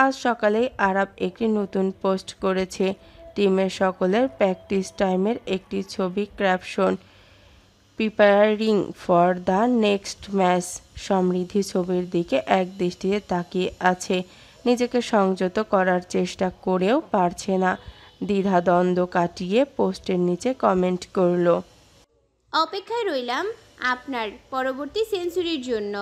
আজ সকালেই আরাব একটি নতুন পোস্ট করেছে। টিমের সকলের প্র্যাকটিস টাইমের একটি ছবি, caption preparing for the next match. Samriddhi ছবির দিকে এক দৃষ্টিতে তাকিয়ে আছে, নিজেকে সংযত করার চেষ্টা করেও পারছে না। দ্বিধাদ্বন্দ্ব কাটিয়ে পোস্টের নিচে কমেন্ট করলো,
অপেক্ষায় রইলাম আপনার পরবর্তী সেঞ্চুরির জন্য।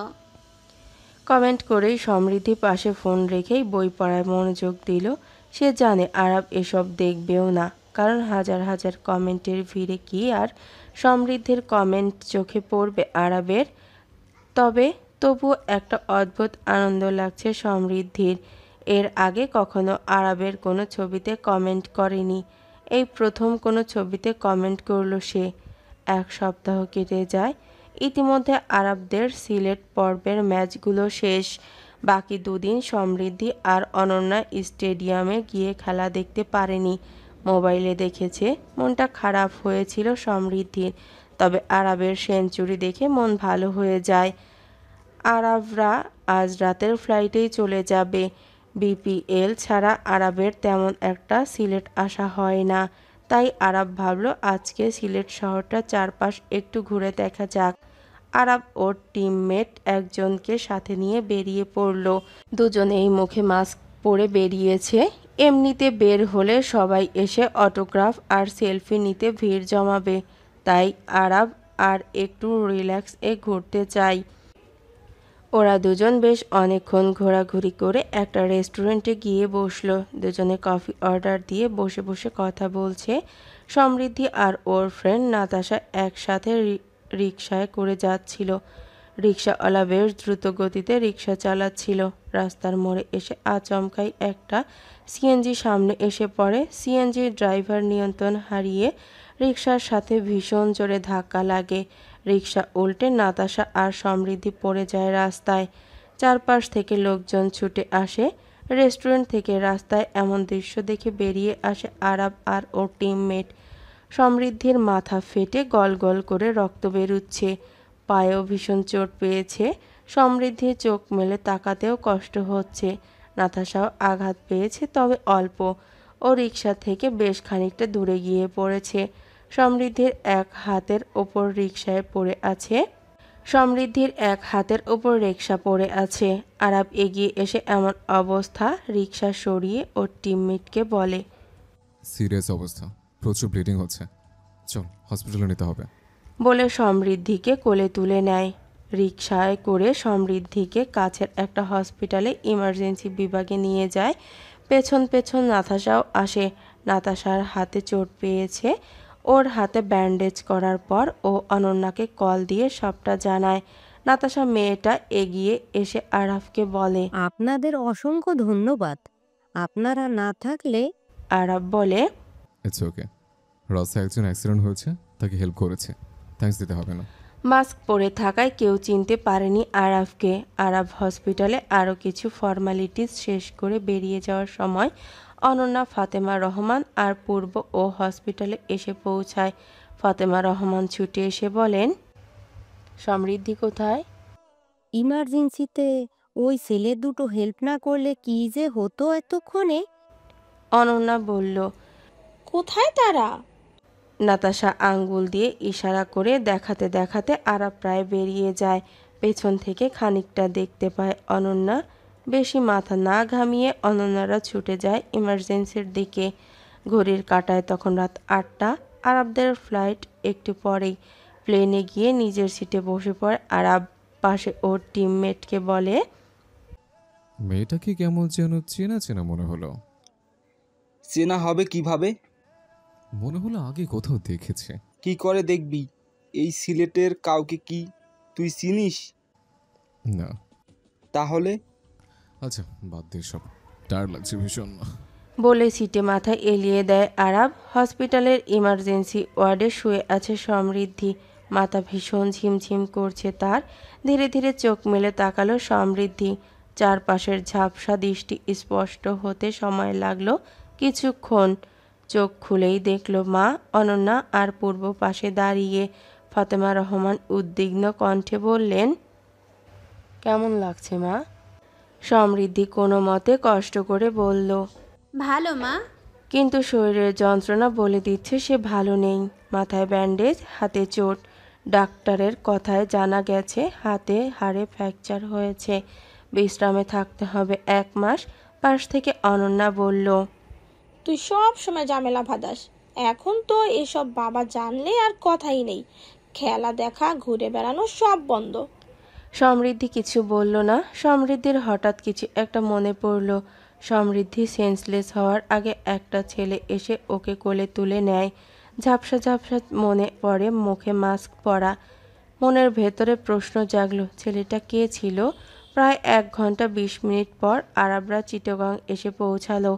কমেন্ট করেই সমৃদ্ধি পাশে ফোন রেখেই বই পড়ায় মনোযোগ দিল। সে জানে আরাব এসব দেখবেও না, কারণ হাজার হাজার কমেন্টের ভিড়ে কি আর সমৃদ্ধির কমেন্ট চোখে পড়বে আরাবের। তবুও একটা অদ্ভুত আনন্দ লাগছে সমৃদ্ধির। এর আগে কখনো আরাবের কোনো ছবিতে কমেন্ট করেনি, এই প্রথম কোনো ছবিতে কমেন্ট করলো সে। এক সপ্তাহ কেটে যায়। ইতিমধ্যে আরাবদের সিলেট পর্বের ম্যাচগুলো শেষ। বাকি দুদিন সমৃদ্ধি আর অনন্যা স্টেডিয়ামে গিয়ে খেলা দেখতে পারেনি, মোবাইলে দেখেছে। মনটা খারাপ হয়েছিল সমৃদ্ধির, তবে আরাবের সেঞ্চুরি দেখে মন ভালো হয়ে যায়। আরাবরা আজ রাতের ফ্লাইটেই চলে যাবে। বিপিএল ছাড়া আরাবের তেমন একটা সিলেট আসা হয় না, তাই আরাব ভাবল আজকে সিলেট শহরটা চারপাশ একটু ঘুরে দেখা যাক। আরাব ওর টিমমেট একজনকে সাথে নিয়ে বেরিয়ে পড়ল। দুজনেই মুখে মাস্ক পরে বেরিয়েছে। এমনিতে বের হলে সবাই এসে অটোগ্রাফ আর সেলফি নিতে ভিড় জমাবে, তাই আরাব আর একটু রিল্যাক্স ঘুরতে চায়। ওরা দুজন বেশ অনেকক্ষণ ঘোরাঘুরি করে একটা রেস্টুরেন্টে গিয়ে বসলো। দুজনে কফি অর্ডার দিয়ে বসে বসে কথা বলছে। সমৃদ্ধি আর ওর ফ্রেন্ড নাতাশা একসাথে রিকশায় করে যাচ্ছিল। রিকশাওয়ালা বেশ দ্রুত গতিতে রিকশা চালাচ্ছিল। রাস্তার মোড়ে এসে আচমকাই একটা সিএনজি সামনে এসে পড়ে। সিএনজির ড্রাইভার নিয়ন্ত্রণ হারিয়ে রিকশার সাথে ভীষণ জোরে ধাক্কা লাগে। রিকশা উল্টে নাতাশা আর সমৃদ্ধি পড়ে যায় রাস্তায়। চারপাশ থেকে লোকজন ছুটে আসে। রেস্টুরেন্ট থেকে রাস্তায় এমন দৃশ্য দেখে বেরিয়ে আসে আরাব আর ওর টিমমেট। সমৃদ্ধির মাথা ফেটে গল গল করে রক্ত বেরুচ্ছে, পায়েও ভীষণ চোট পেয়েছে। সমৃদ্ধির চোখ মেলে তাকাতেও কষ্ট হচ্ছে। নাতাশাও আঘাত পেয়েছে, তবে অল্প। ও রিকশা থেকে বেশ খানিকটা দূরে গিয়ে পড়েছে। সমৃদ্ধির এক হাতের ওপর রিকশা পড়ে আছে। আরাব এগিয়ে এসে এমন অবস্থা রিকশা সরিয়ে ওর টিমমেটকে বলে,
সিরিয়াস অবস্থা, প্রচুর ব্লিডিং হচ্ছে, চল হসপিটালে নিতে হবে।
বলে সমৃদ্ধিকে কোলে তুলে নেয়। রিকশায় করে সমৃদ্ধিকে কাছের একটা হসপিটালে ইমার্জেন্সি বিভাগে নিয়ে যায়। পেছন পেছন নাতাশাও আসে। নাতাশার হাতে চোট পেয়েছে। ওর হাতে ব্যান্ডেজ করার পর ও অনন্যাকে কল দিয়ে সবটা জানায়। নাতাশা মেয়েটা এগিয়ে এসে আরাফকে বলে,
আপনাদের অসংখ্য ধন্যবাদ, আপনারা না থাকলে।
আরাফ বলে,
ইটস ওকে, রাস্তায় একজন অ্যাক্সিডেন্ট হয়েছে, তাকে হেল্প করেছে, থ্যাঙ্কস দিতে হবে না।
মাস্ক পরে থাকায় কেউ চিনতে পারেনি আরাফকে। আরাফ হসপিটালে আরও কিছু ফর্মালিটিস শেষ করে বেরিয়ে যাওয়ার সময় অনন্যা, ফাতেমা রহমান আর পূর্ব ও হসপিটালে এসে পৌঁছায়। ফাতেমা রহমান ছুটে এসে বলেন, সমৃদ্ধি কোথায়?
ইমার্জেন্সিতে ওই ছেলে দুটো হেল্প না করলে কি যে হতো এতক্ষণে।
অনন্যা বলল,
কোথায় তারা?
নাতাশা আঙ্গুল দিয়ে ইশারা করে দেখাতে দেখাতে আরাব প্রায় বেরিয়ে যায়। পেছন থেকে খানিকটা দেখতে পায় অনন্যা। বেশি মাথা না ঘামিয়ে অনন্যারা ছুটে যায় ইমার্জেন্সির দিকে। ঘড়ির কাঁটায় তখন রাত 8টা। আরাবদের ফ্লাইট একটু পরেই। প্লেনে গিয়ে নিজের সিটে বসে পড়ে আরাব। পাশে ওর টিমমেটকে বলে,
মেয়েটাকে কেমন যেন চেনা চেনা মনে হলো।
চেনা হবে কিভাবে?
মনে হলো আগে কোথাও দেখেছে।
কি করে দেখবি? এই সিলেটের কাউকে কি তুই চিনিস?
না।
তাহলে?
আচ্ছা বাদ দে সব, টায়ার্ড লাগছে ভীষণ।
বলে সিটে মাথা এলিয়ে দেয় আরাব। হসপিটালের ইমার্জেন্সি ওয়ার্ডে শুয়ে আছে সমৃদ্ধি। মাথা ভীষণ ঝিমঝিম করছে তার। ধীরে ধীরে চোখ মেলে তাকালো সমৃদ্ধি। চারপাশের ঝাপসা দৃষ্টি স্পষ্ট হতে সময় লাগলো কিছুক্ষণ। চোখ খুলেই দেখল মা, অনন্যা আর পূর্ব পাশে দাঁড়িয়ে। ফাতেমা রহমান উদ্বিগ্ন কণ্ঠে বললেন, কেমন লাগছে মা? সমৃদ্ধি কোনো মতে কষ্ট করে বলল,
ভালো মা।
কিন্তু শরীরের যন্ত্রণা বলে দিচ্ছে সে ভালো নেই। মাথায় ব্যান্ডেজ, হাতে চোট। ডাক্তারের কথায় জানা গেছে হাতে হাড়ে ফ্র্যাকচার হয়েছে, বিশ্রামে থাকতে হবে 1 মাস। পাশ থেকে অনন্যা বলল,
তুই সব সময় ঝামেলা বাঁধাস। এখন তো এসব বাবা জানলে আর কথাই নেই। খেলা দেখা, ঘুরে বেড়ানো সব বন্ধ।
সমৃদ্ধি কিছু বলল না। সমৃদ্ধির হঠাৎ কিছু একটা মনে পড়ল। সমৃদ্ধি সেন্সলেস হওয়ার আগে একটা ছেলে এসে ওকে কোলে তুলে নেয়। ঝাপসা ঝাপসা মনে পড়ে, মুখে মাস্ক পরা। মনের ভেতরে প্রশ্ন জাগলো, ছেলেটা কে ছিল? প্রায় 1 ঘন্টা 20 মিনিট পর আরাবরা চিটাগং এসে পৌঁছালো।